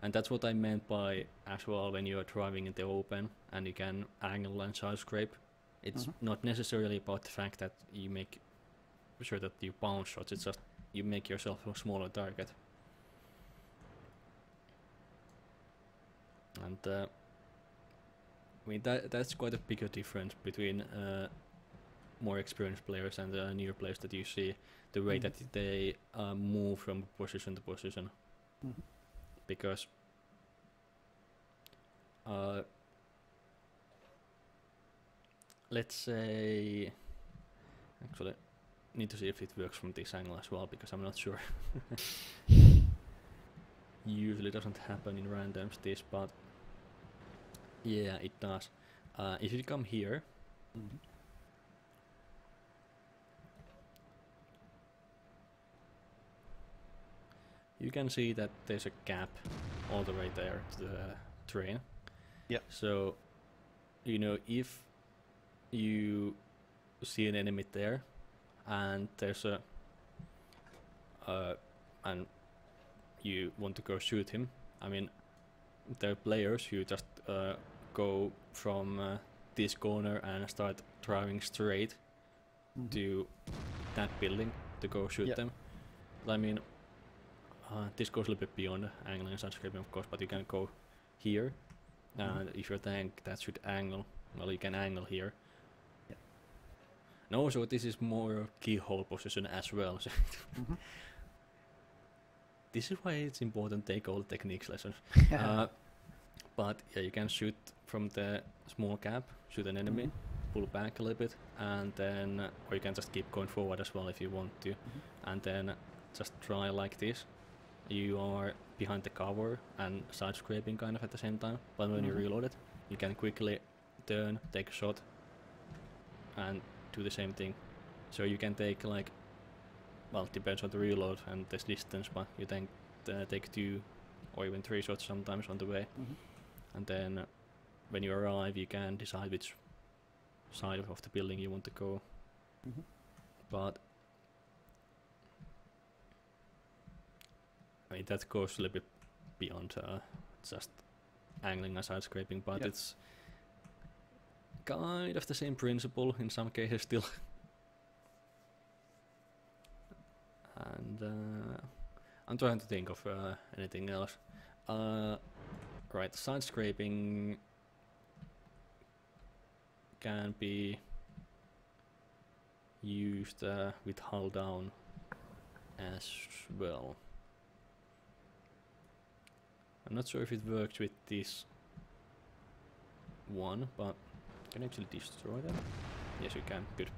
and that's what I meant by as well when you are driving in the open and you can angle and side scrape. It's not necessarily about the fact that you make sure that you bounce shots, it's just you make yourself a smaller target. And I mean that's quite a bigger difference between more experienced players and newer players that you see, the way that they move from position to position. Because let's say, actually need to see if it works from this angle as well, because I'm not sure. Usually doesn't happen in randoms this, but yeah, it does. If you come here, you can see that there's a gap all the way there to the terrain. Yeah. So, you know, if you see an enemy there, and there's a and you want to go shoot him, I mean, there are players who just go from this corner and start driving straight to that building to go shoot them. I mean, this goes a little bit beyond angling and side scraping, of course, but you can go here, and if your tank that should angle, well, you can angle here. And also, this is more keyhole position as well. So this is why it's important to take all the techniques lessons. But yeah, you can shoot from the small gap, shoot an enemy, pull back a little bit, and then, or you can just keep going forward as well if you want to, and then just try like this. You are behind the cover and side scraping kind of at the same time, but when you reload it, you can quickly turn, take a shot, and do the same thing. So you can take like, well, depends on the reload and this distance, but you then take 2 or even 3 shots sometimes on the way. And then when you arrive, you can decide which side of the building you want to go. But I mean, that goes a little bit beyond just angling and side scraping, but it's kind of the same principle in some cases still. And I'm trying to think of anything else. Right, side scraping can be used with hull down as well. I'm not sure if it works with this one, but can you actually destroy them? Yes, you can. Good.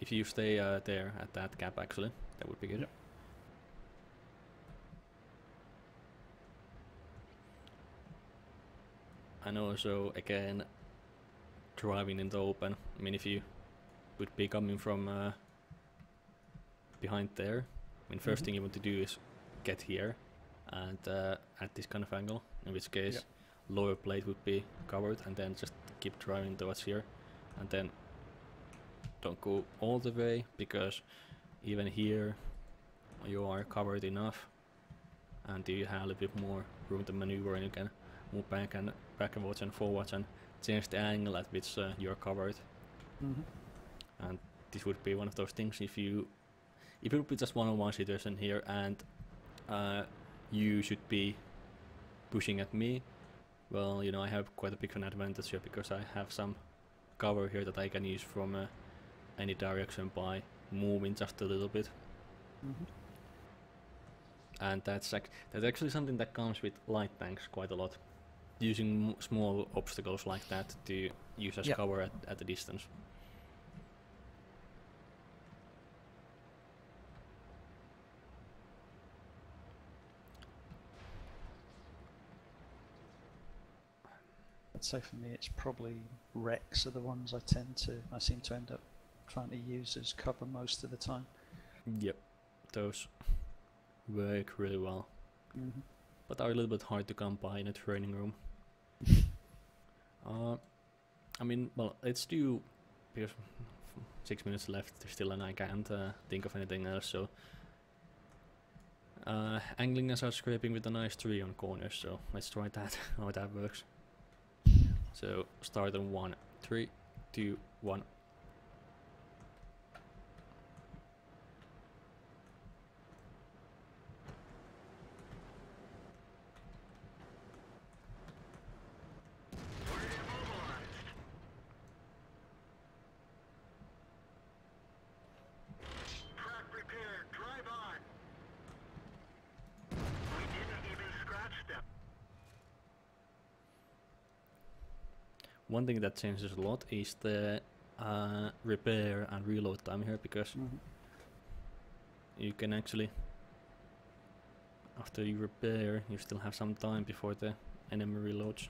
If you stay there at that gap, actually, that would be good. And also, again, driving in the open. I mean, if you would be coming from behind there, I mean, first thing you want to do is get here and at this kind of angle, in which case lower plate would be covered, and then just keep driving towards here, and then don't go all the way, because even here you are covered enough and you have a little bit more room to maneuver, and you can move back and backwards and forwards and change the angle at which you're covered. And this would be one of those things. If it would be just one-on-one situation here and you should be pushing at me, well, you know, I have quite a big an advantage here because I have some cover here that I can use from any direction by moving just a little bit. And that's actually something that comes with light tanks quite a lot, using small obstacles like that to use as cover at a distance. I'd say for me it's probably wrecks are the ones I seem to end up trying to use as cover most of the time. Yep, those work really well, but are a little bit hard to come by in a training room. I mean, well, let's do, because 6 minutes left still and I can't think of anything else, so angling and side scraping with a nice tree on corners, so let's try that, how that works. So start on 1, 3, 2, 1. One thing that changes a lot is the repair and reload time here, because you can actually, after you repair, you still have some time before the enemy reloads.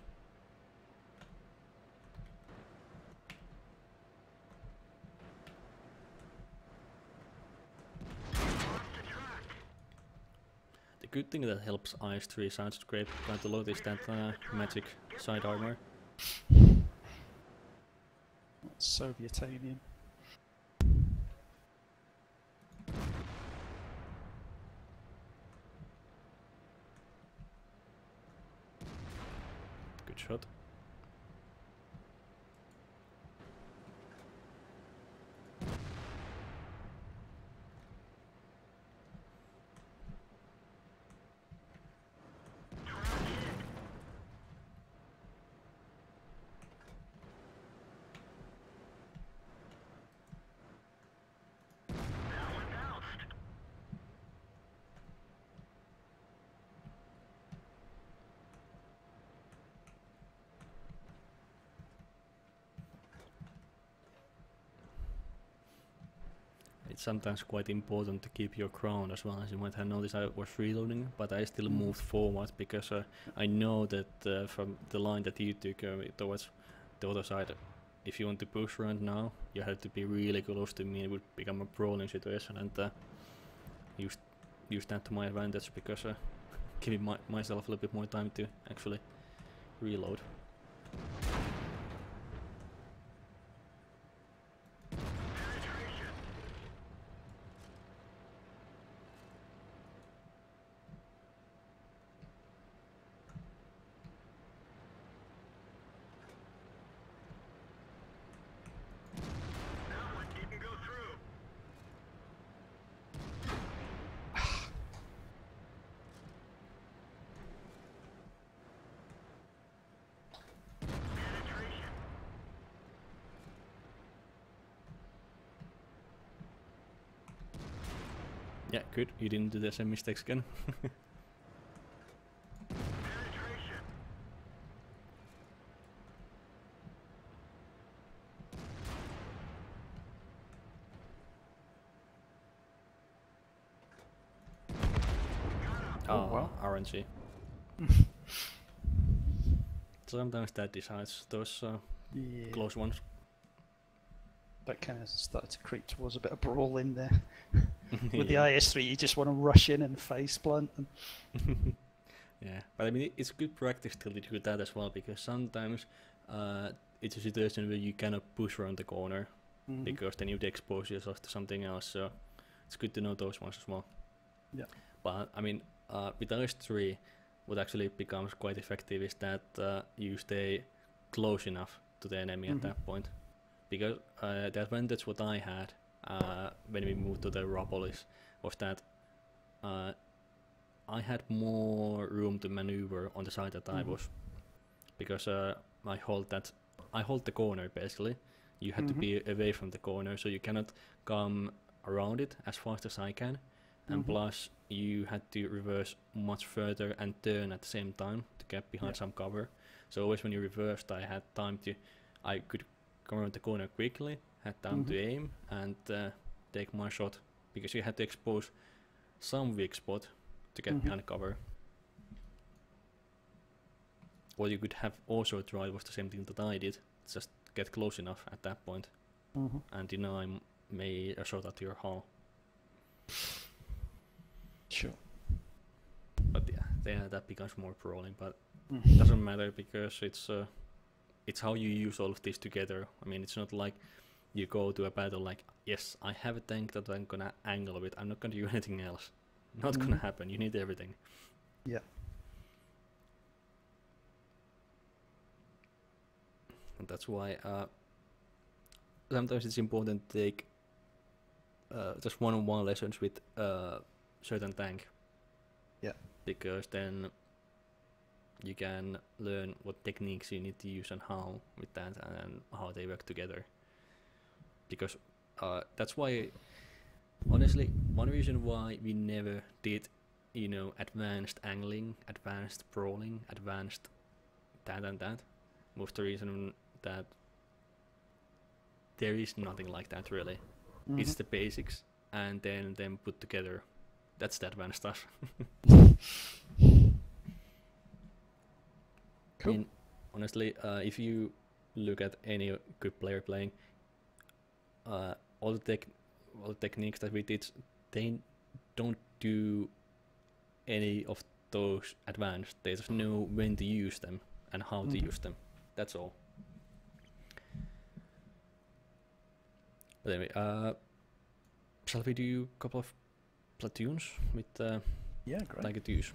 The good thing that helps IS-3 side scrape quite a lot is that magic side armor. Sovietanian. Good shot. It's sometimes quite important to keep your ground as well. As you might have noticed, I was reloading, but I still moved forward because I know that from the line that you took towards the other side, if you want to push around now, you have to be really close to me. It would become a brawling situation, and use that to my advantage, because giving myself a little bit more time to actually reload. Yeah, good. You didn't do the same mistakes again. Oh, well. RNG. Sometimes that decides those close ones. That kind of started to creep towards a bit of brawl in there. With the IS-3, you just want to rush in and face plant them. Yeah, but I mean, it's good practice to do that as well, because sometimes it's a situation where you cannot push around the corner, because then you'd expose yourself to something else, so it's good to know those ones as well. Yeah. But I mean, with IS-3, what actually becomes quite effective is that you stay close enough to the enemy at that point. Because the advantage what I had when we moved to the Rapolis was that I had more room to maneuver on the side that I was, because I hold the corner basically, You had to be away from the corner, so you cannot come around it as fast as I can. And plus, you had to reverse much further and turn at the same time to get behind some cover. So always when you reversed, I had time to, I could come around the corner quickly, had time to aim and take my shot, because you had to expose some weak spot to get behind cover. What you could have also tried was the same thing that I did, just get close enough at that point and deny a shot at your hull. Sure. But yeah, that becomes more brawling, but doesn't matter because it's how you use all of this together. I mean, it's not like you go to a battle like, yes, I have a tank that I'm gonna angle with, I'm not gonna do anything else. Not gonna happen, you need everything. Yeah. And that's why sometimes it's important to take just one-on-one lessons with certain tank. Yeah. Because then you can learn what techniques you need to use and how with that and how they work together. Because that's why, honestly, one reason why we never did, advanced angling, advanced brawling, advanced that and that, was the reason that there is nothing like that really. It's the basics and then them put together. That's the advanced stuff. Cool. I mean, honestly, if you look at any good player playing, all the techniques that we did, they don't do any of those advanced. They just know when to use them and how to use them. That's all. But anyway, shall we do a couple of platoons with Yeah, great. Tiger 2s?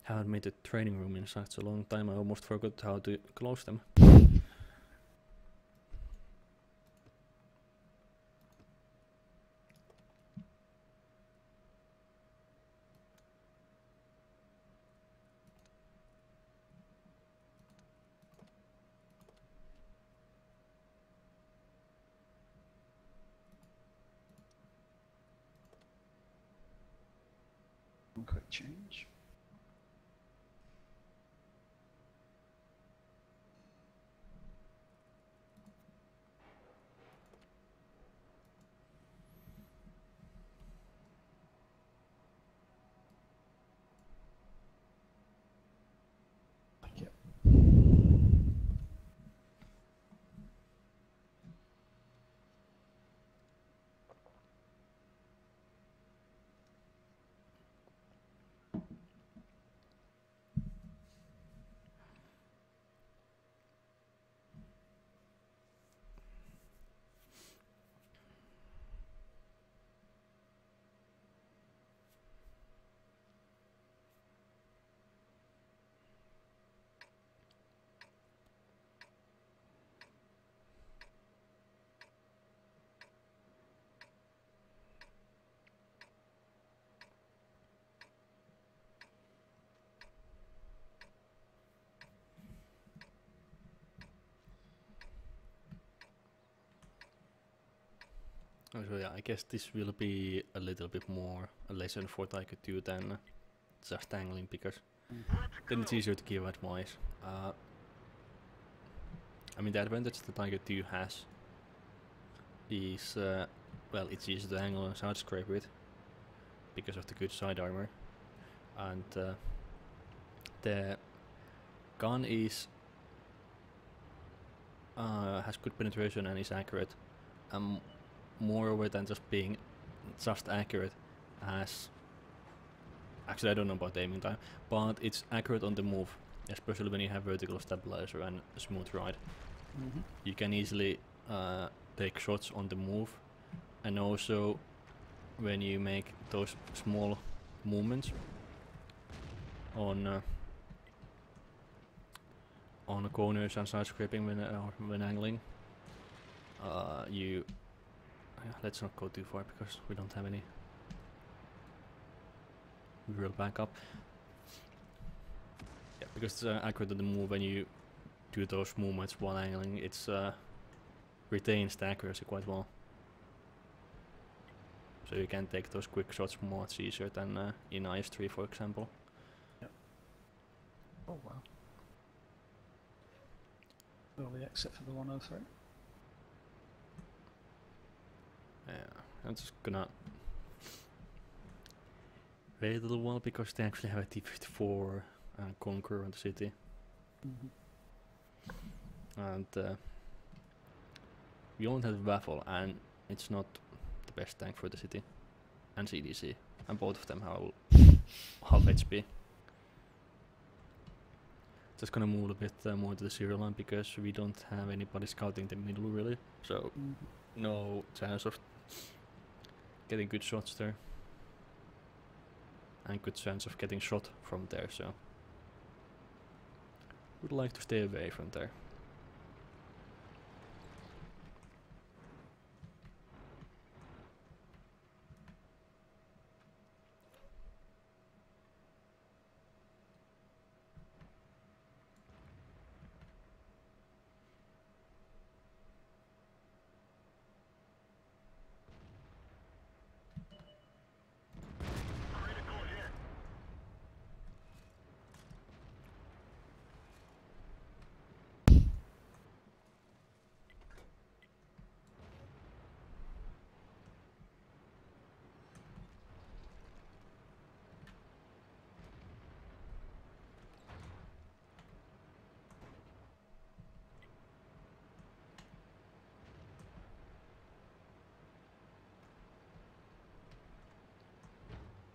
Haven't made a training room in such a long time, I almost forgot how to close them. One quick change. So yeah, I guess this will be a little bit more a lesson for Tiger 2 than just angling, because then it's easier to give advice. I mean, the advantage the Tiger 2 has is, well, it's easy to angle and side scrape with because of the good side armor, and the gun is has good penetration and is accurate. Moreover than just being just accurate, as actually I don't know about aiming time, but it's accurate on the move, especially when you have vertical stabilizer and a smooth ride. You can easily take shots on the move, and also when you make those small movements on corners and side scraping when angling, you let's not go too far because we don't have any real backup. Yeah, because it's accurate to the move when you do those movements while angling. It's retains the accuracy quite well. So you can take those quick shots much easier than in IS3, for example. Yep. Oh wow. Early exit for the 103. Yeah, I'm just gonna wait a little while because they actually have a T-54 Conqueror on the city. And we only have Waffle, and it's not the best tank for the city, and CDC, and both of them have half HP. Just gonna move a bit more to the zero line because we don't have anybody scouting the middle really, so no chance of getting good shots there, and good chance of getting shot from there, so would like to stay away from there. Critical hit.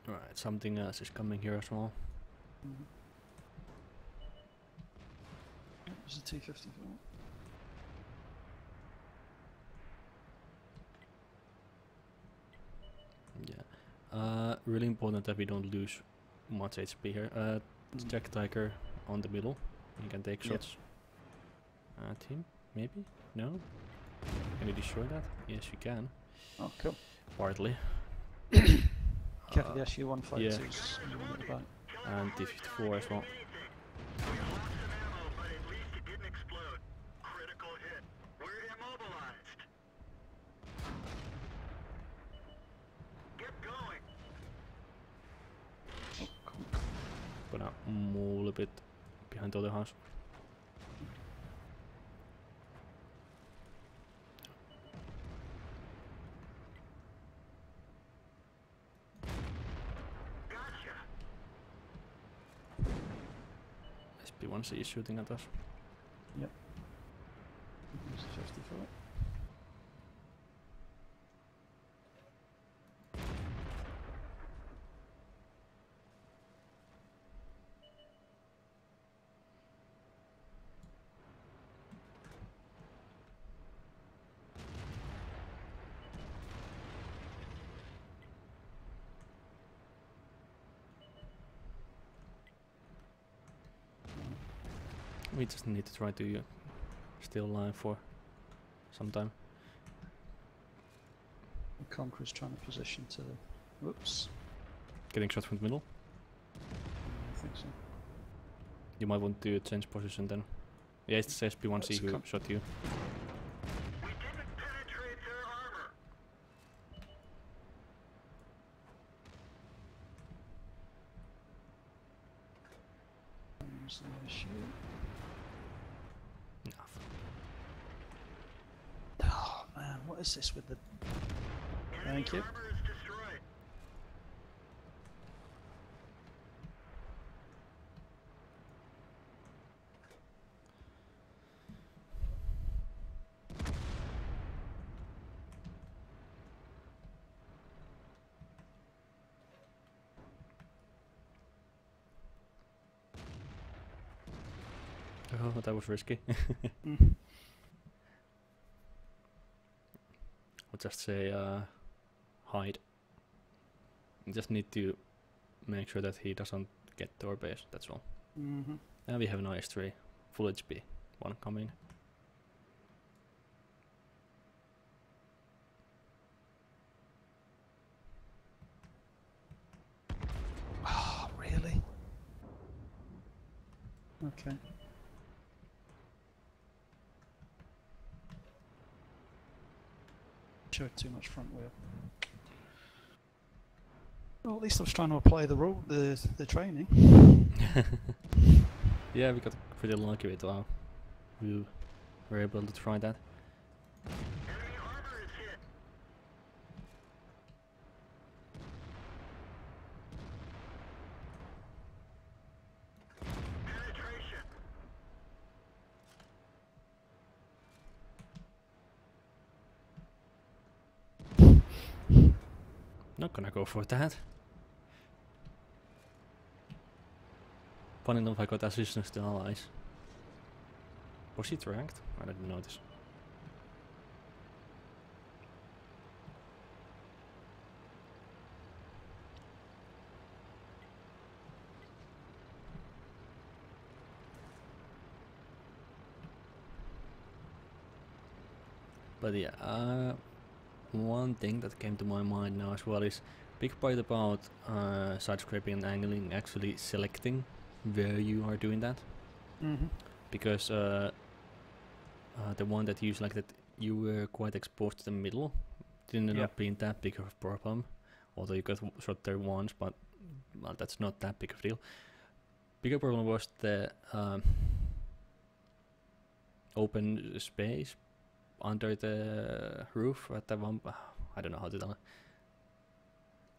Alright, something else is coming here as well. It was a T-54. Yeah. Really important that we don't lose much HP here. Jack Tiger on the middle. You can take Yep. shots at him, maybe? No? Can you destroy that? Yes, you can. Oh, cool. Partly. Careful the SU-152s yeah. at the back. And T-54 as well. We lost some ammo, but at least it didn't explode. Critical hit. We're immobilized. Get going. Oh, cool. Gonna move a little bit behind the other house. Gotcha. SP1C is shooting at us. Yep. There's the 54. We just need to try to stay alive for some time. The Conqueror's trying to position to the... Whoops. Getting shot from the middle. I think so. You might want to change position then. Yeah, it's the SP1C That's who shot you. We didn't penetrate their armor. There's the issue. Enough. Oh man, what is this with the... Enemy Thank you. armor is destroyed. Oh, that was risky. Mm. I'll just say hide. You just need to make sure that he doesn't get to our base, that's all. Mm-hmm. And we have an IS3, full HP, one coming. Okay. Showed too much front wheel. Well, at least I was trying to apply the training. Yeah, we got pretty lucky with how we were able to try that. Enemy armor is hit. Penetration. Not gonna go for that. Funny enough, I got assistance to allies. Was he tracked? I didn't notice. But yeah, one thing that came to my mind now as well is big part about side scraping and angling actually selecting where you are doing that. Mm-hmm. Because the one that you selected, you were quite exposed to the middle. Didn't end up being that big of a problem, although you got shot there once, but well, that's not that big of a deal. Bigger problem was the open space under the roof at the one. I don't know how to tell it.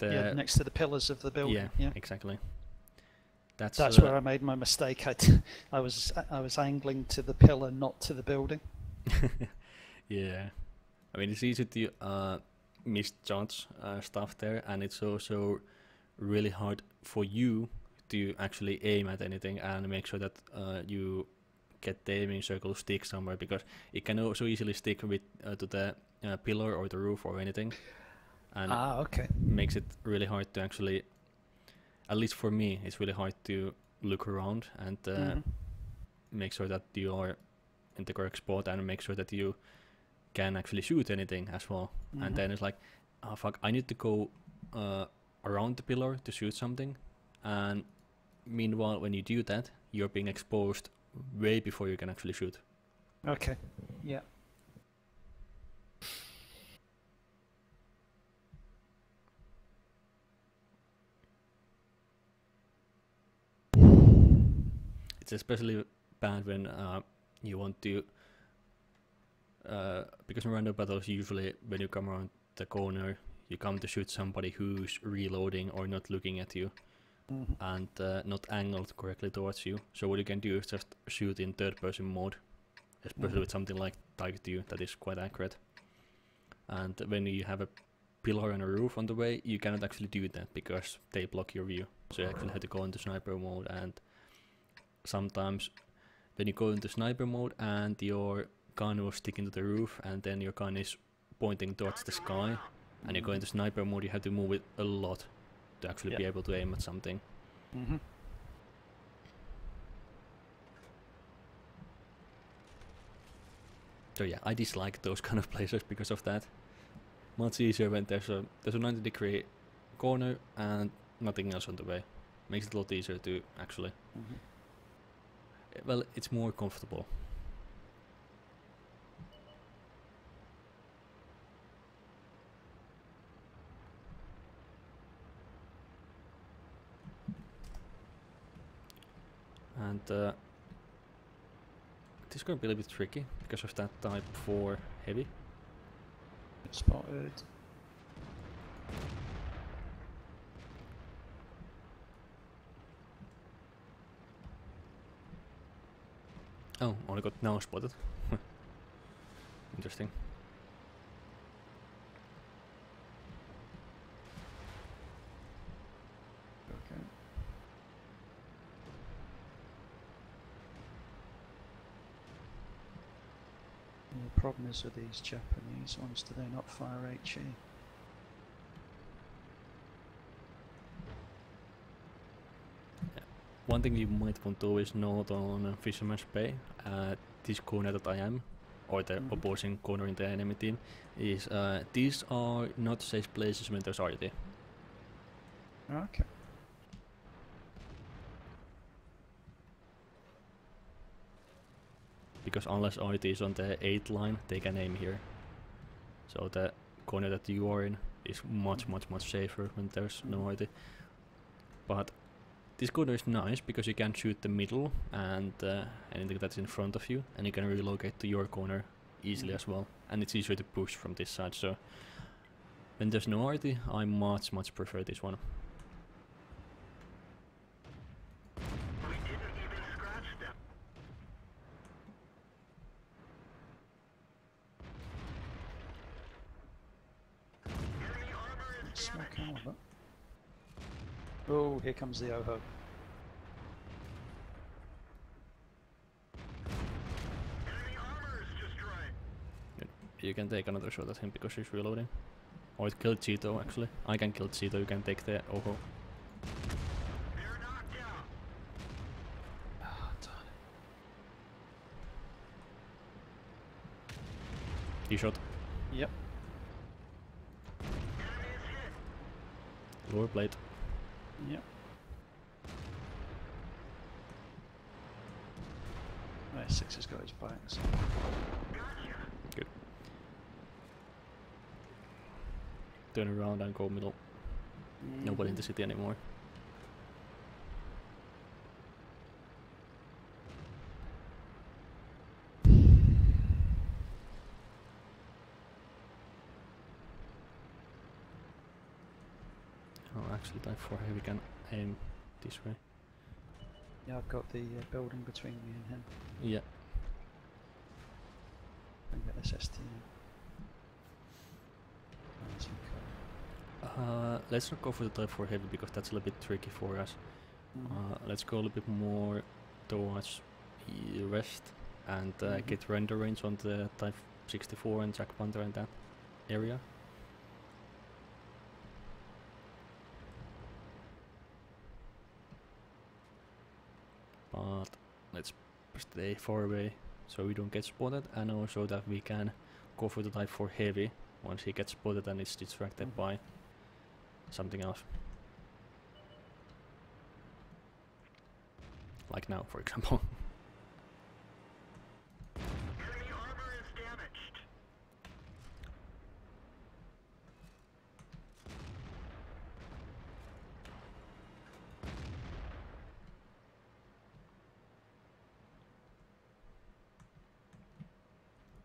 Yeah, next to the pillars of the building. Yeah, exactly. That's where I made my mistake. I was angling to the pillar, not to the building. Yeah, I mean it's easy to misjudge stuff there, and it's also really hard for you to actually aim at anything and make sure that you get the aiming circle to stick somewhere, because it can also easily stick with to the pillar or the roof or anything, and okay. makes it really hard to actually, at least for me, it's really hard to look around and make sure that you are in the correct spot and make sure that you can actually shoot anything as well. And then it's like, oh fuck, I need to go around the pillar to shoot something, and meanwhile when you do that, you're being exposed way before you can actually shoot. Okay, yeah. It's especially bad when you want to, because in random battles usually when you come around the corner you come to shoot somebody who's reloading or not looking at you and not angled correctly towards you. So what you can do is just shoot in third person mode, especially with something like Tiger 2 that is quite accurate. And when you have a pillar and a roof on the way, you cannot actually do that because they block your view. So you actually have to go into sniper mode, and sometimes when you go into sniper mode and your gun will stick into the roof and then your gun is pointing towards the sky and you go into sniper mode, you have to move it a lot to actually be able to aim at something. So yeah, I dislike those kind of places because of that. Much easier when there's a 90-degree corner and nothing else on the way. Makes it a lot easier to actually. Well, it's more comfortable. And this is going to be a little bit tricky because of that type 4 heavy. Spotted. Oh, only got now spotted. Interesting. Okay. And the problem is with these Japanese ones, do they not fire HE? One thing you might want to always note on Fisherman's Bay, this corner that I am, or the opposing corner in the enemy team, is these are not safe places when there's RT. Okay. because unless IT is on the 8 line, they can aim here. So the corner that you are in is much safer when there's no IT. But this corner is nice because you can shoot the middle and anything that's in front of you, and you can relocate to your corner easily as well. And it's easier to push from this side. So when there's no RT, I much prefer this one. We didn't even scratch them. Enemy armor is Small damaged. caliber. Oh, here comes the Oho. Enemy armor is destroyed. You can take another shot at him because he's reloading. Or it killed Cheeto actually. I can kill Cheeto, you can take the Oho. They're knocked out. Ah, darn He shot. it. Yep. Enemy is hit. Lower plate. Yep. Right, 6 has got his back, so. Gotcha. Good. Turn around and go middle. Nobody in the city anymore. Oh, actually, type 4 here we can aim this way. Yeah, I've got the building between me and him. Yeah. I can get this STM. That's Uncut. Let's not go for the type 4 heavy because that's a little bit tricky for us. Let's go a little bit more towards west and get render range on the type 64 and Jack Panther and that area. But let's stay far away so we don't get spotted, and also that we can go for the type 4 heavy once he gets spotted and is distracted by something else. Like now, for example. Enemy armor is damaged.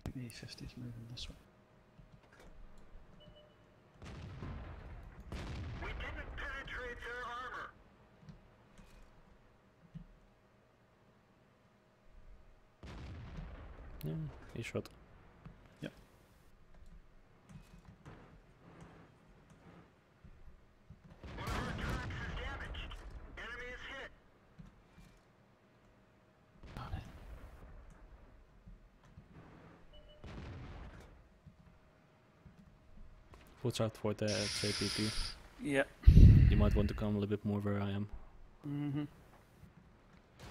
The E50 is moving this way. We didn't penetrate their armor. Yeah, he shot. Yep. One of our tracks is damaged. Enemy is hit. Darn it. Watch out for the JPP. Yep. You might want to come a little bit more where I am. Mm-hmm.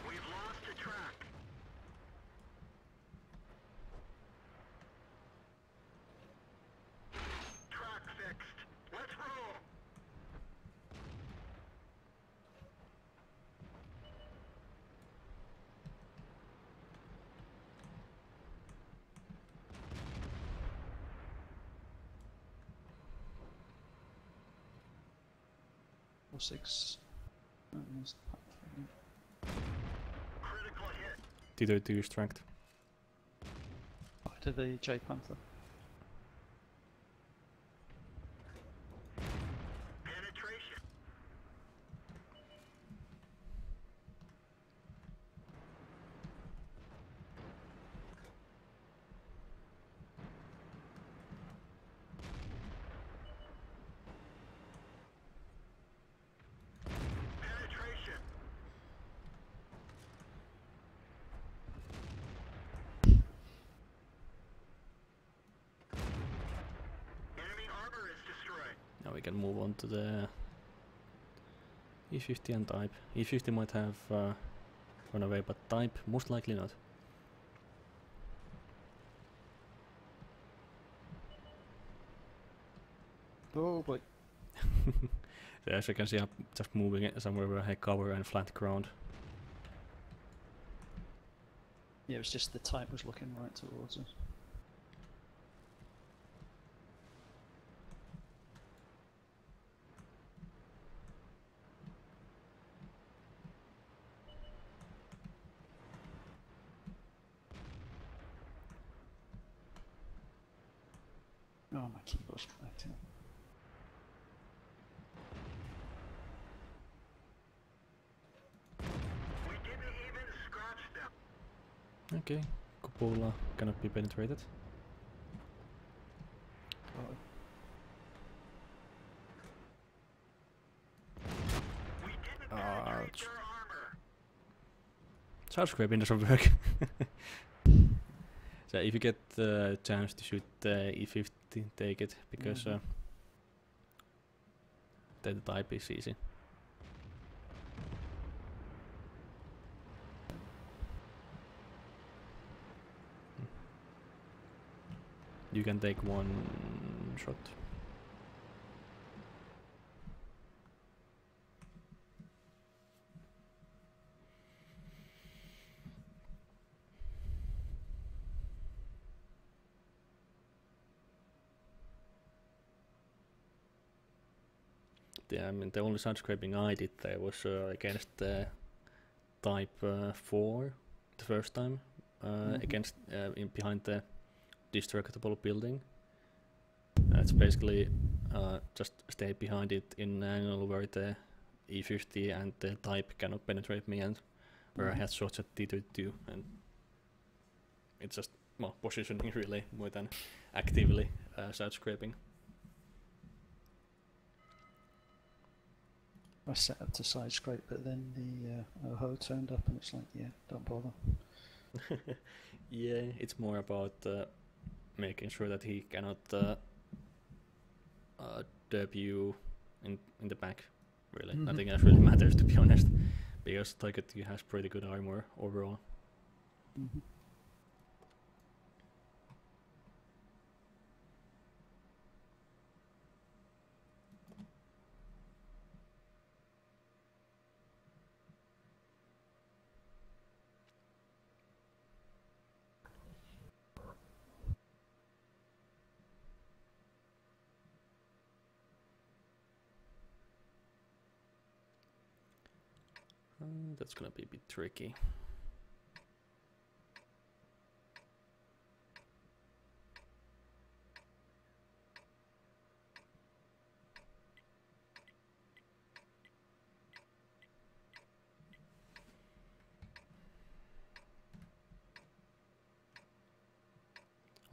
We've lost a track. Track fixed. Let's roll. Or 6. Critical hit. Tito to distract. Back to the J Panther. Penetration. Penetration. Enemy armor is destroyed. Now we can move on to the E50 and type. E50 might have run away, but type most likely not. Oh boy. As you can see, I'm just moving it somewhere where I have cover and flat ground. Yeah, it was just the type was looking right towards us. Oh, my keyboard's acting up. We didn't even scratch them. Okay, cupola cannot be penetrated. Oh, We didn't Ouch. penetrate their armor. Side scraping doesn't work. So if you get the chance to shoot the E50, take it, because then the type is easy. You can take one shot. Yeah, I mean the only side scraping I did there was against the Type 4 the first time, against behind the destructible building. It's basically just stay behind it in an angle where the E50 and the Type cannot penetrate me, and where I had shots at T32, and it's just positioning really more than actively side scraping. I set up to side scrape, but then the OHO turned up, and it's like, yeah, don't bother. Yeah, it's more about making sure that he cannot derp you in the back. Really, nothing else really matters, to be honest, because Tiger 2 has pretty good armor overall. That's gonna be a bit tricky.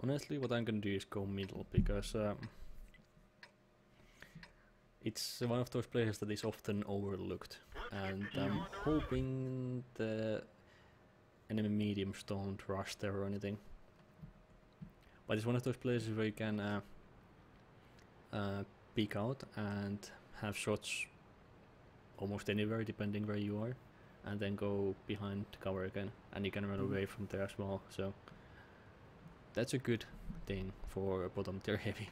Honestly, what I'm gonna do is go middle, because it's one of those places that is often overlooked, and I'm hoping the enemy mediums don't rush there or anything. But it's one of those places where you can peek out and have shots almost anywhere depending where you are, and then go behind cover again, and you can run away from there as well, so that's a good thing for bottom tier heavy.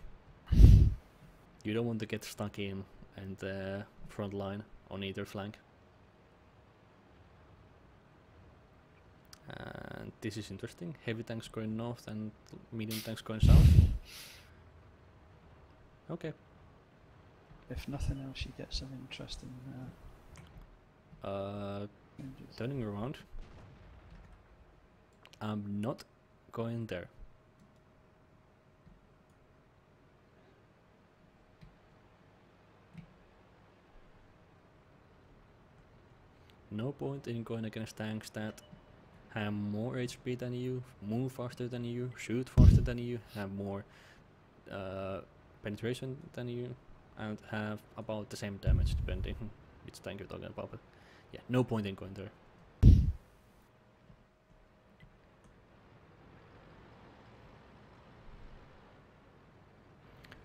You don't want to get stuck in the front line on either flank. And this is interesting. Heavy tanks going north and medium tanks going south. Okay. If nothing else, you get some interesting changes. Turning around. I'm not going there. No point in going against tanks that have more HP than you, move faster than you, shoot faster than you, have more penetration than you, and have about the same damage depending which tank you're talking about. But yeah, no point in going there.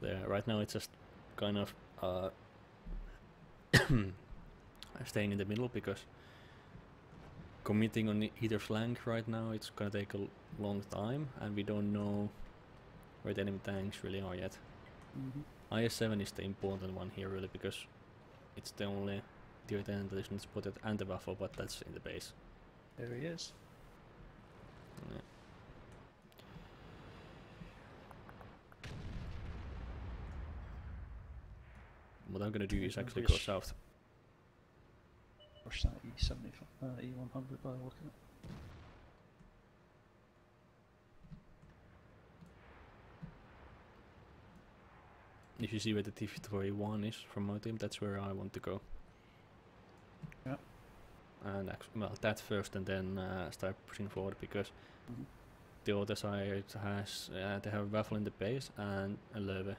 There, right now it's just kind of staying in the middle, because committing on either flank right now, it's gonna take a long time, and we don't know where the enemy tanks really are yet. IS-7 is the important one here really, because it's the only tier 10 that isn't spotted, and the Waffle, but that's in the base. There he is. Yeah. What I'm gonna do is actually go south. Push that E75, E100 by the look of it. If you see where the T-51 is from my team, that's where I want to go. Yeah. And well, that first, and then start pushing forward, because the other side has they have a Waffle in the base and a Löwe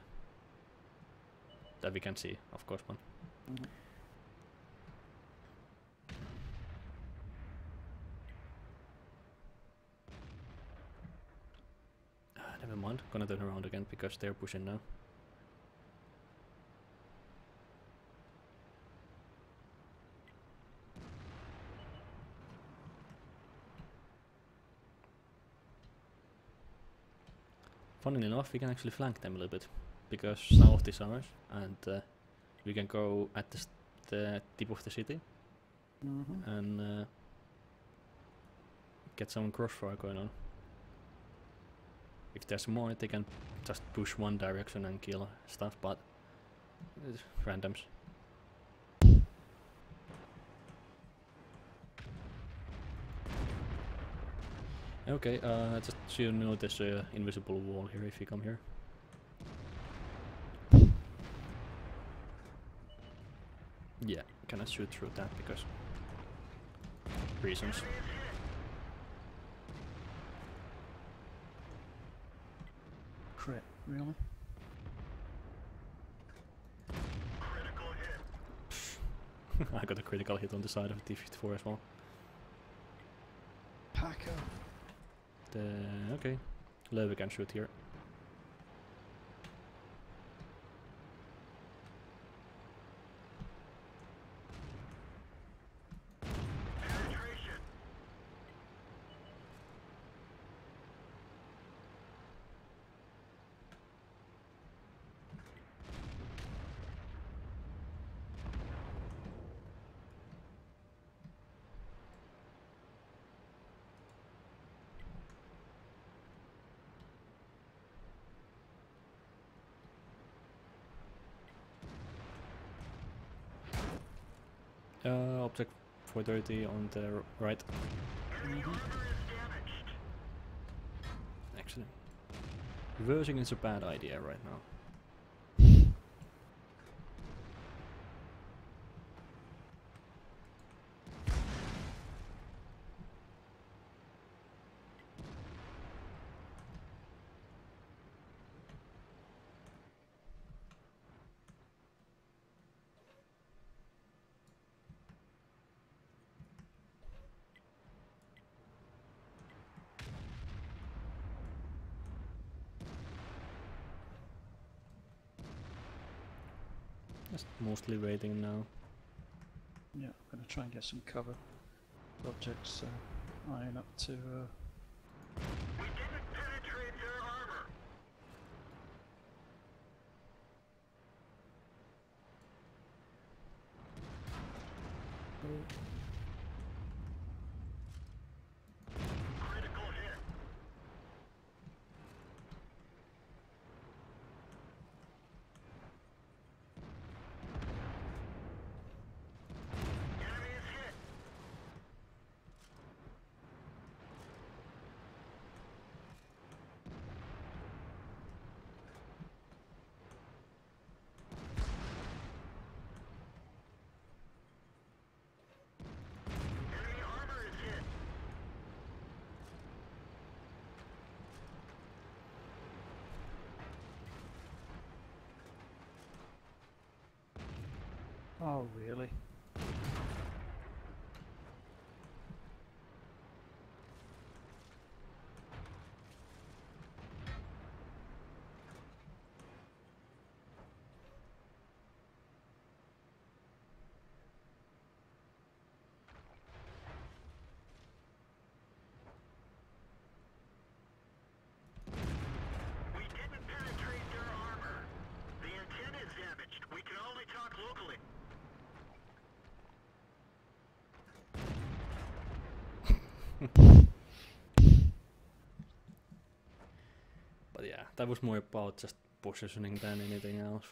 that we can see, of course, one. Never mind, gonna turn around again because they're pushing now. Funnily enough, we can actually flank them a little bit, because south is ours, and we can go at the tip of the city and get some crossfire going on. If there's more, they can just push one direction and kill stuff, but it's randoms. Okay, just so you know, there's a invisible wall here if you come here. Yeah, cannot shoot through that because reasons. Crit, really? Critical hit. I got a critical hit on the side of T-54 as well. Packer. Okay, Löwe can shoot here. Penetration. Object 430 on the right. Enemy armor is damaged. Excellent. Reversing is a bad idea right now. Just mostly waiting now. Yeah, I'm gonna try and get some cover. Objects iron up to. We didn't penetrate their armor. Critical hit. Enemy is hit. Enemy armor is hit. Oh, really? We didn't penetrate their armor. The antenna is damaged. We can only talk locally. But yeah, that was more about just positioning than anything else.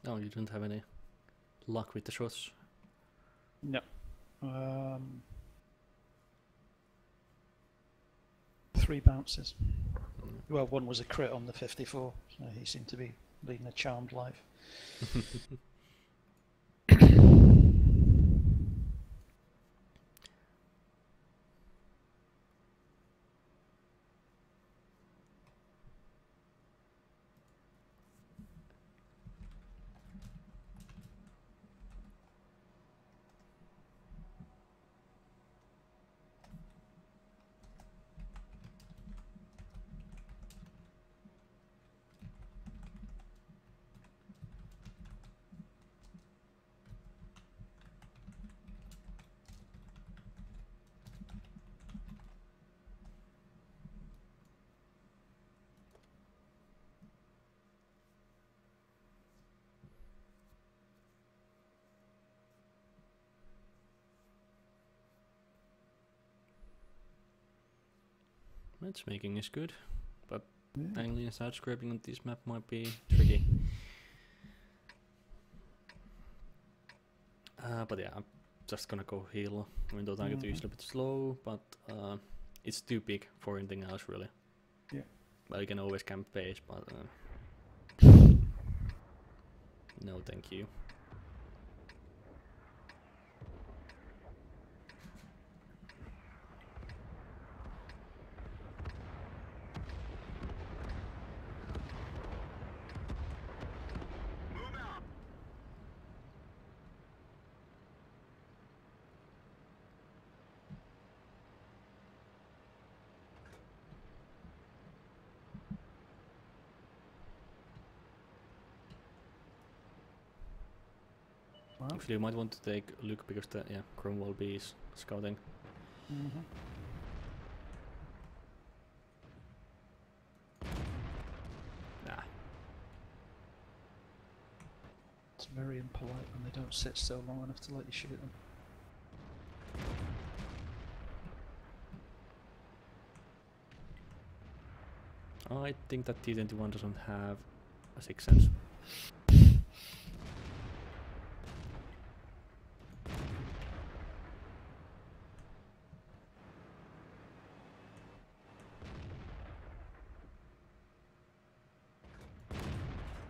Oh, you didn't have any luck with the shots? No. 3 bounces. Well, one was a crit on the 54, so he seemed to be leading a charmed life. Matchmaking is good, but Yeah. angling and side scraping on this map might be tricky. But yeah, I'm just gonna go heal. Window target is a bit slow, but it's too big for anything else really. Yeah. Well, you can always camp base, but no thank you. Move out. Well, Actually, you might want to take a look because the Cromwell B is scouting. Nah. It's very impolite when they don't sit still long enough to let you shoot them. I think that T21 doesn't have a 6th sense.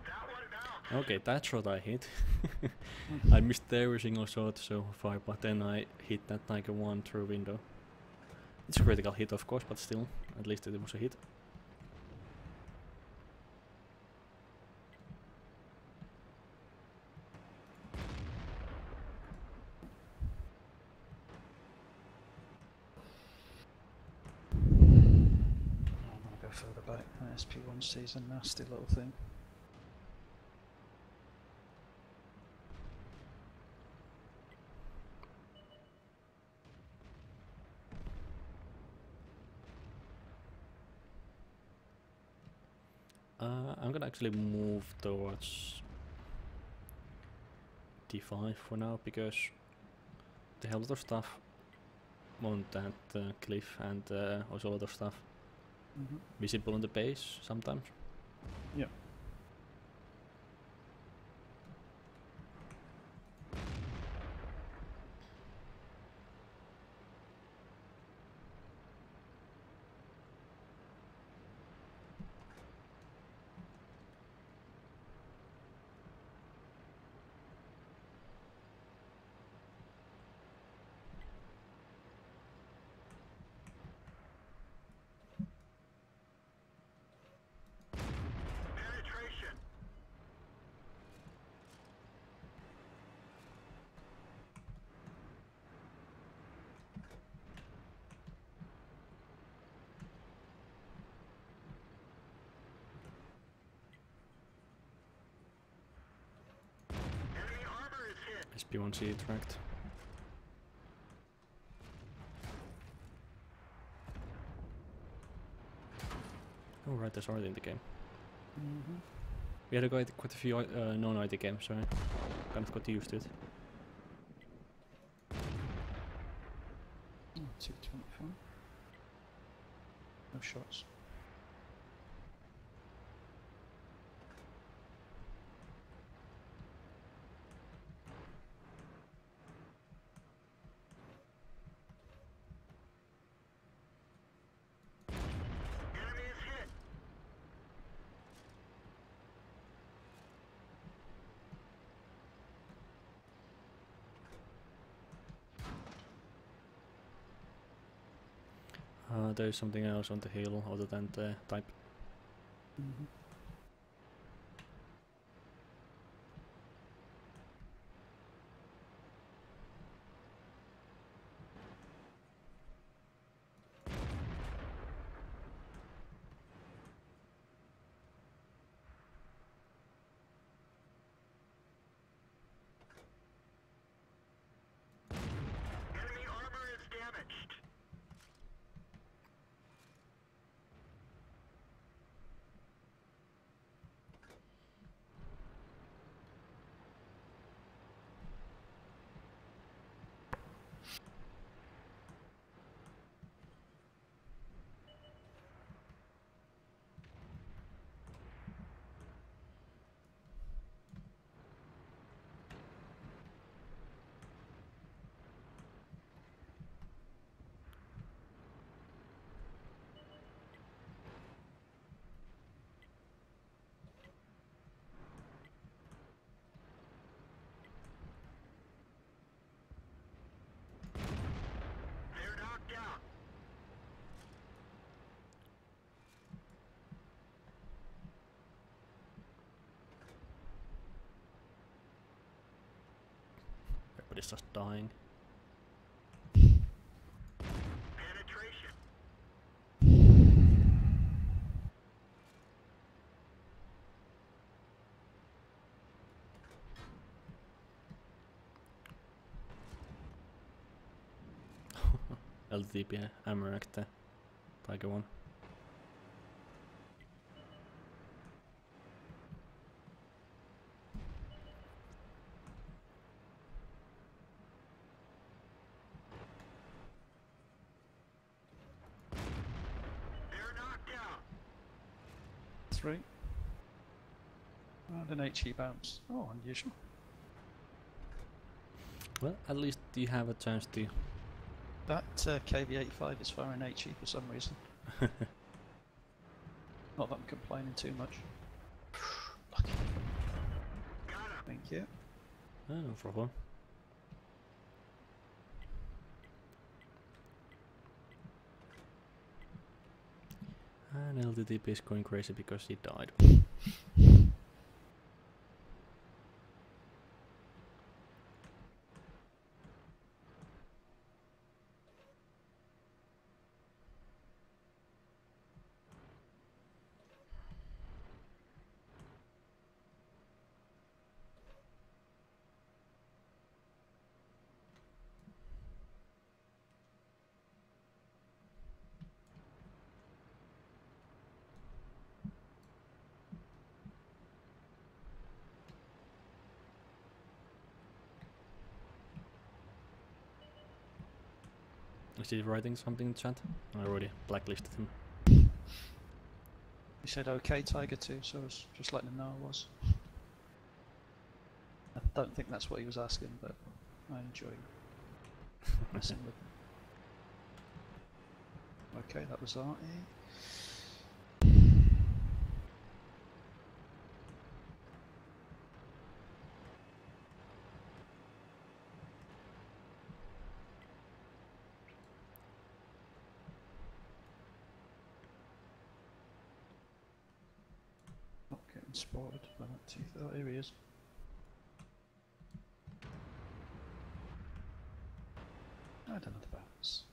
That one down. Okay, that shot I hit. I missed every single shot so far, but then I hit that Tiger 1 through window. It's a critical hit of course, but still, at least it was a hit. I'm gonna go further back. SP1C's a nasty little thing. I'm gonna actually move towards D5 for now because they have a lot of stuff on that cliff and also a lot of stuff visible on the base sometimes. Yeah. SP1C tracked. Oh right, there's already in the game. We had quite a few non-ID games, so I kind of got used to it. 224. No shots. Enemy is hit. There's something else on the hill other than the type. Enemy armor is damaged. They're knocked out. Everybody's just dying. Penetration. LTP Amarak, the Tiger 1. They're knocked out. 3. And an HE bounce. Oh, unusual. Well, at least you have a chance to. That KV-85 is firing HE for some reason. Not that I'm complaining too much. Lucky. Got him. Thank you. No problem. And LTTP is going crazy because he died. Is he writing something in chat? I already blacklisted him. He said okay Tiger too, so I was just letting him know I was. I don't think that's what he was asking, but I enjoy messing with him. Okay, that was Artie. Not getting spotted by that teeth. Oh, here he is. I don't know the bounce.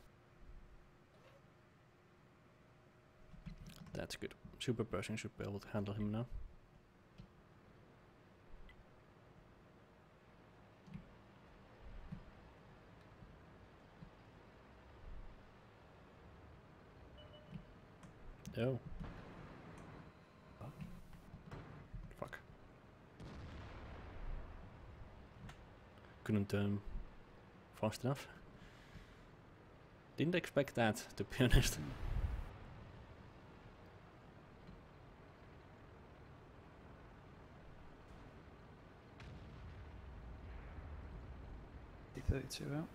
That's good. Super Pershing should be able to handle him now. Oh. Fuck. Couldn't turn fast enough. Didn't expect that, to be honest. 32 out.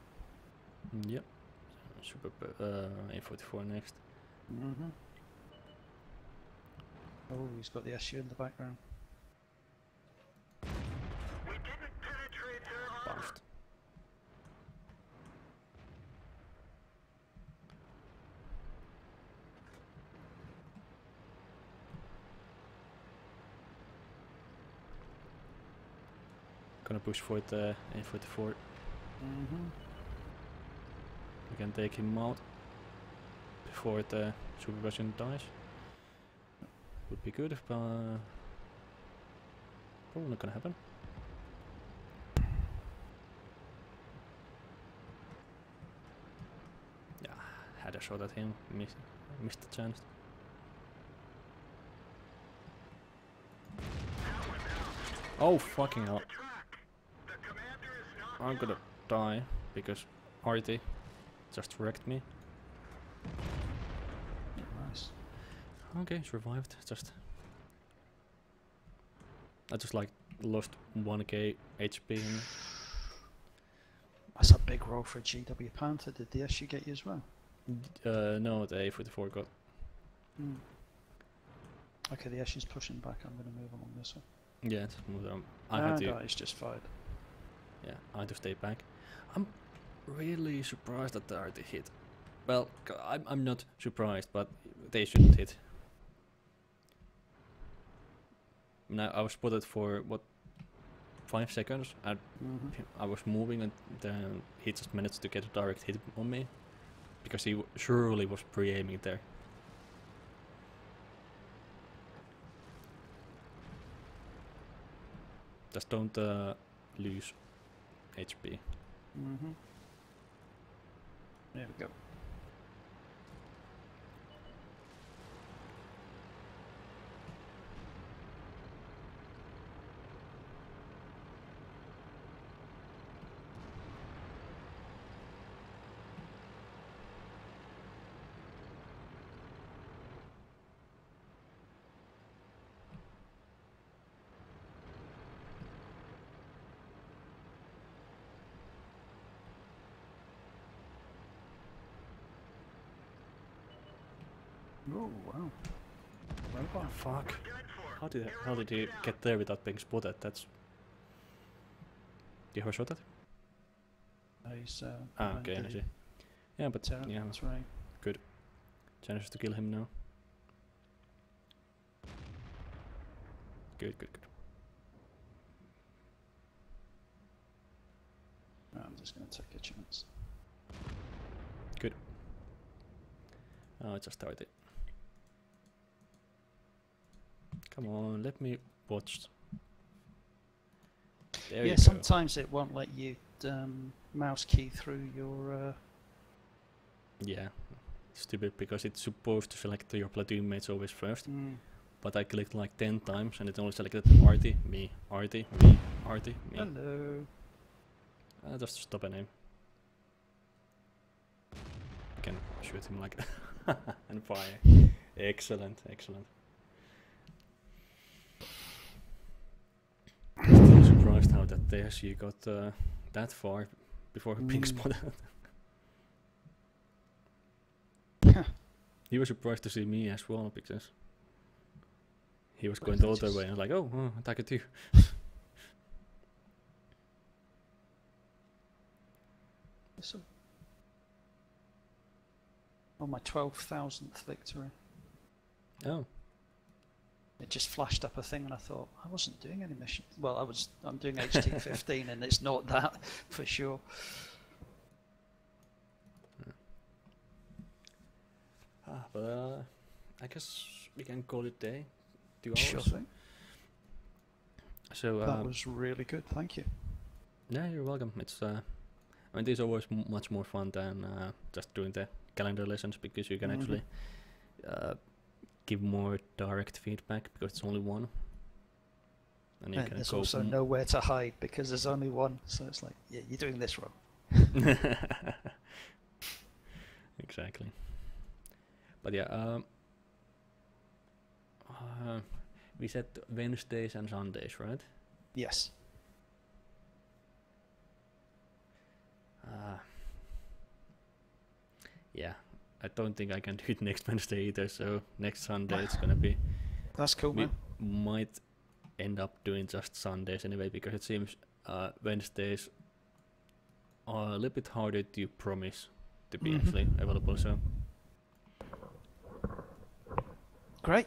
Yep. Super. A44 next. Oh, he's got the SU in the background. We didn't penetrate their armor. Bounced. Gonna push for the A44. We can take him out before the super version dies. Would be good if probably not gonna happen. Yeah, had a shot at him, missed the chance. Oh fucking hell. I'm gonna die because Artie just wrecked me. Nice. Okay, survived. I just like lost 1k HP. And That's a big roll for a GW Panther. Did the SU get you as well? no, the A44 got. Okay, the SU's pushing back. I'm going to move along this one. Yeah, it's moved on. I had to. No, he's just fired. Yeah, I had to stay back. I'm really surprised that the Artie hit. Well, I'm not surprised, but they shouldn't hit. Now I was spotted for what 5 seconds. I was moving and then he just managed to get a direct hit on me because he surely was pre-aiming there. Just don't lose HP. There we go. Oh wow! Oh, fuck! How did he get there without being spotted? That's. Do you have a shot at? He's Okay, I see. Yeah, but yeah, that's right. Good. Chances to kill him now. Good. I'm just going to take a chance. Good. Oh, I just started. Come on, let me watch. There you go. Sometimes it won't let you mouse key through your. Yeah, stupid because it's supposed to select your platoon mates always first. But I clicked like 10 times and it only selected Artie, me, Artie, me, Artie, me. Hello. Just stop an aim. You can shoot him like and fire. Excellent. Still surprised how that SU got that far before being spotted. He was surprised to see me as well because he was going the other way and I was like, oh, attack it too. Oh, my 12,000th victory. Oh. It just flashed up a thing and I thought, I wasn't doing any mission. Well, I'm doing HT15 and it's not that for sure. But I guess we can call it day. 2 hours. Sure thing. So that was really good, thank you. Yeah, you're welcome. It's I mean, these are always much more fun than just doing the calendar lessons because you can actually give more direct feedback because it's only one. And you And can there's go also nowhere to hide because there's only one. So it's like, yeah, you're doing this wrong. Exactly. But yeah, we said Wednesdays and Sundays, right? Yes. Yeah, I don't think I can do it next Wednesday either. So next Sunday it's gonna be. That's cool, We man. might end up doing just Sundays anyway because it seems Wednesdays are a little bit harder to promise to be actually available. So Great.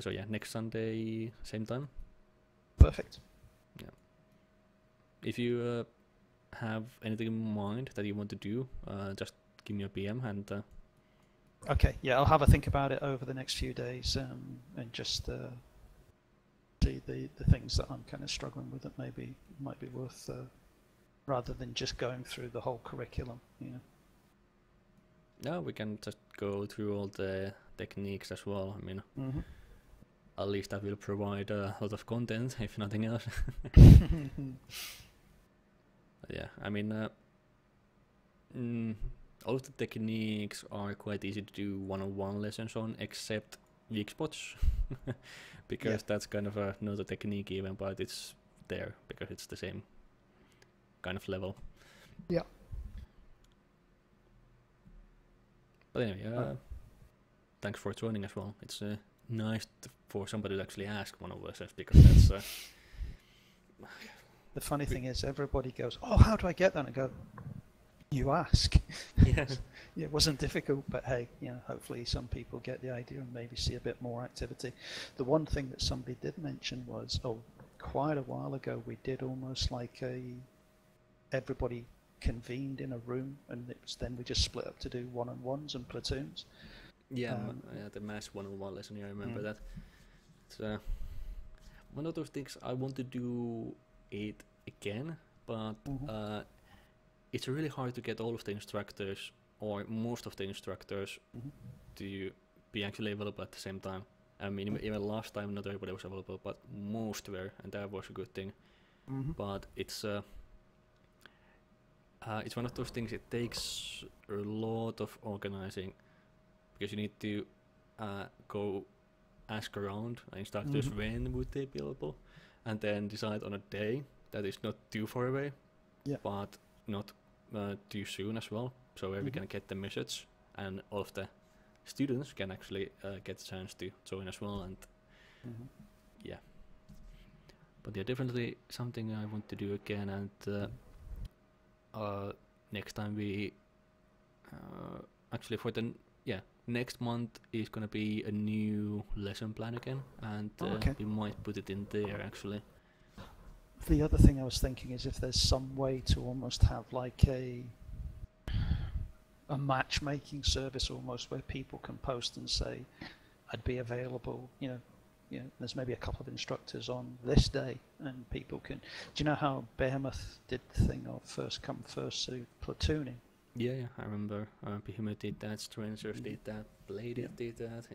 so yeah, next Sunday same time. Perfect. If you have anything in mind that you want to do, just give me a PM and Okay, yeah, I'll have a think about it over the next few days and just see the things that I'm kind of struggling with that maybe might be worth, rather than just going through the whole curriculum, you know. yeah, we can just go through all the techniques as well. I mean, at least I will provide a lot of content, if nothing else. Yeah, I mean, all of the techniques are quite easy to do one-on-one lessons on, except weak spots, because that's kind of another technique even, but it's there because it's the same kind of level. Yeah. But anyway, thanks for joining as well. It's nice for somebody to actually ask one of us, because that's. The funny thing is, everybody goes, "Oh, how do I get that?" And I go, "You ask." Yes. Yeah, it wasn't difficult, but hey, you know, hopefully some people get the idea and maybe see a bit more activity. The one thing that somebody did mention was, quite a while ago, we did almost like everybody convened in a room, and then we just split up to do one-on-ones and platoons. Yeah, the mass one-on-one lesson. I remember that. It's one of those things I want to do it again, but it's really hard to get all of the instructors or most of the instructors to be actually available at the same time. I mean, even last time not everybody was available, but most were, and that was a good thing. But it's one of those things. It takes a lot of organizing because you need to go ask around instructors when would they be available, and then decide on a day that is not too far away, but not too soon as well, so where we can get the message and all of the students can actually get the chance to join as well. And yeah, but yeah, definitely something I want to do again. And next time we actually for the next month is gonna be a new lesson plan again, and we might put it in there actually. The other thing I was thinking is if there's some way to almost have like a matchmaking service almost, where people can post and say, I'd be available, you know, there's maybe a couple of instructors on this day, and people can. Do you know how Behemoth did the thing of first come first served platooning? Yeah, I remember Behemoth did that, Strangers did that, Blade did that.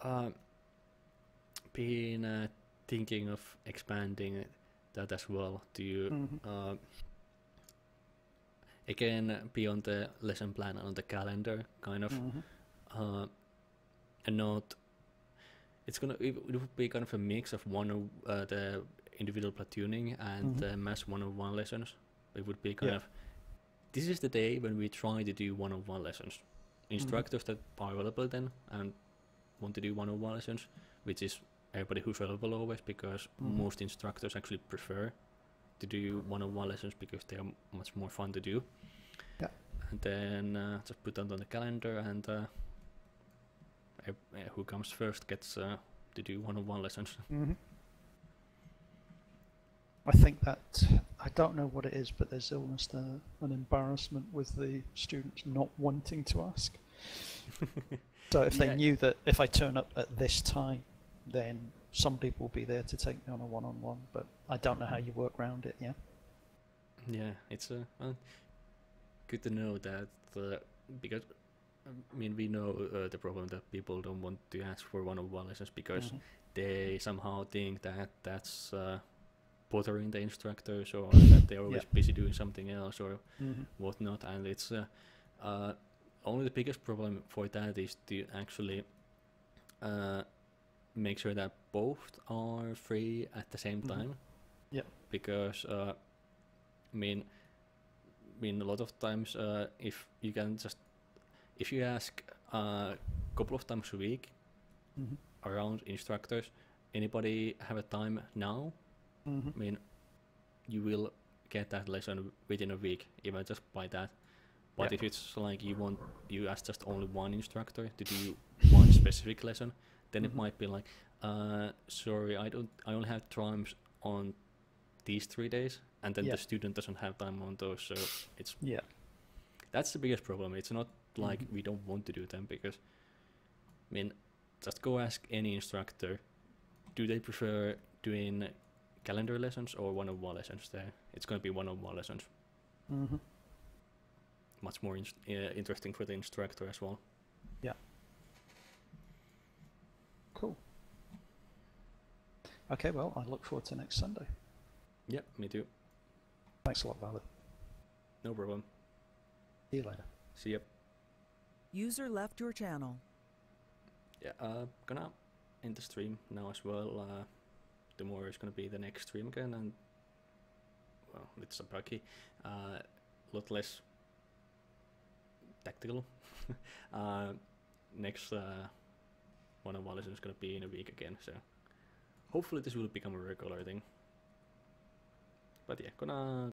I've been thinking of expanding that as well to again be on the lesson plan on the calendar kind of, and not. It would be kind of a mix of one of the individual platooning and the mass one-on-one lessons. It would be kind of. This is the day when we try to do one-on-one lessons. Instructors that are available then and want to do one-on-one lessons, which is everybody who's available always, because most instructors actually prefer to do one-on-one lessons because they are much more fun to do. Yeah. And then just put that on the calendar, and who comes first gets to do one-on-one lessons. I think that, I don't know what it is, but there's almost an embarrassment with the students not wanting to ask. So if they knew that if I turn up at this time, then somebody will be there to take me on a one-on-one, but I don't know how you work around it, Yeah, it's good to know that, because I mean, we know the problem that people don't want to ask for one-on-one lessons because they somehow think that that's bothering the instructors, or that they're always busy doing something else or whatnot. And it's only the biggest problem for that is to actually make sure that both are free at the same time. Yeah. Because I mean, a lot of times if you can just, if you ask a couple of times a week around instructors, anybody have a time now? I mean, you will get that lesson within a week, even just by that. But if it's like you ask just only one instructor to do one specific lesson, then it might be like, sorry, I only have times on these 3 days, and then the student doesn't have time on those. So it's that's the biggest problem. It's not like we don't want to do them, because I mean, just go ask any instructor, do they prefer doing calendar lessons or one-on-one lessons there? It's going to be one-on-one lessons. Much more interesting for the instructor as well. Yeah. Cool. Okay, well, I look forward to next Sunday. Yeah, me too. Thanks a lot, Valen. No problem. See you later. See ya. User left your channel. Yeah, gonna end the stream now as well. Tomorrow is gonna be the next stream again, and well, it's a buggy, lot less tactical. Next one-on-one lesson is gonna be in a week again, so hopefully this will become a regular thing. But yeah, gonna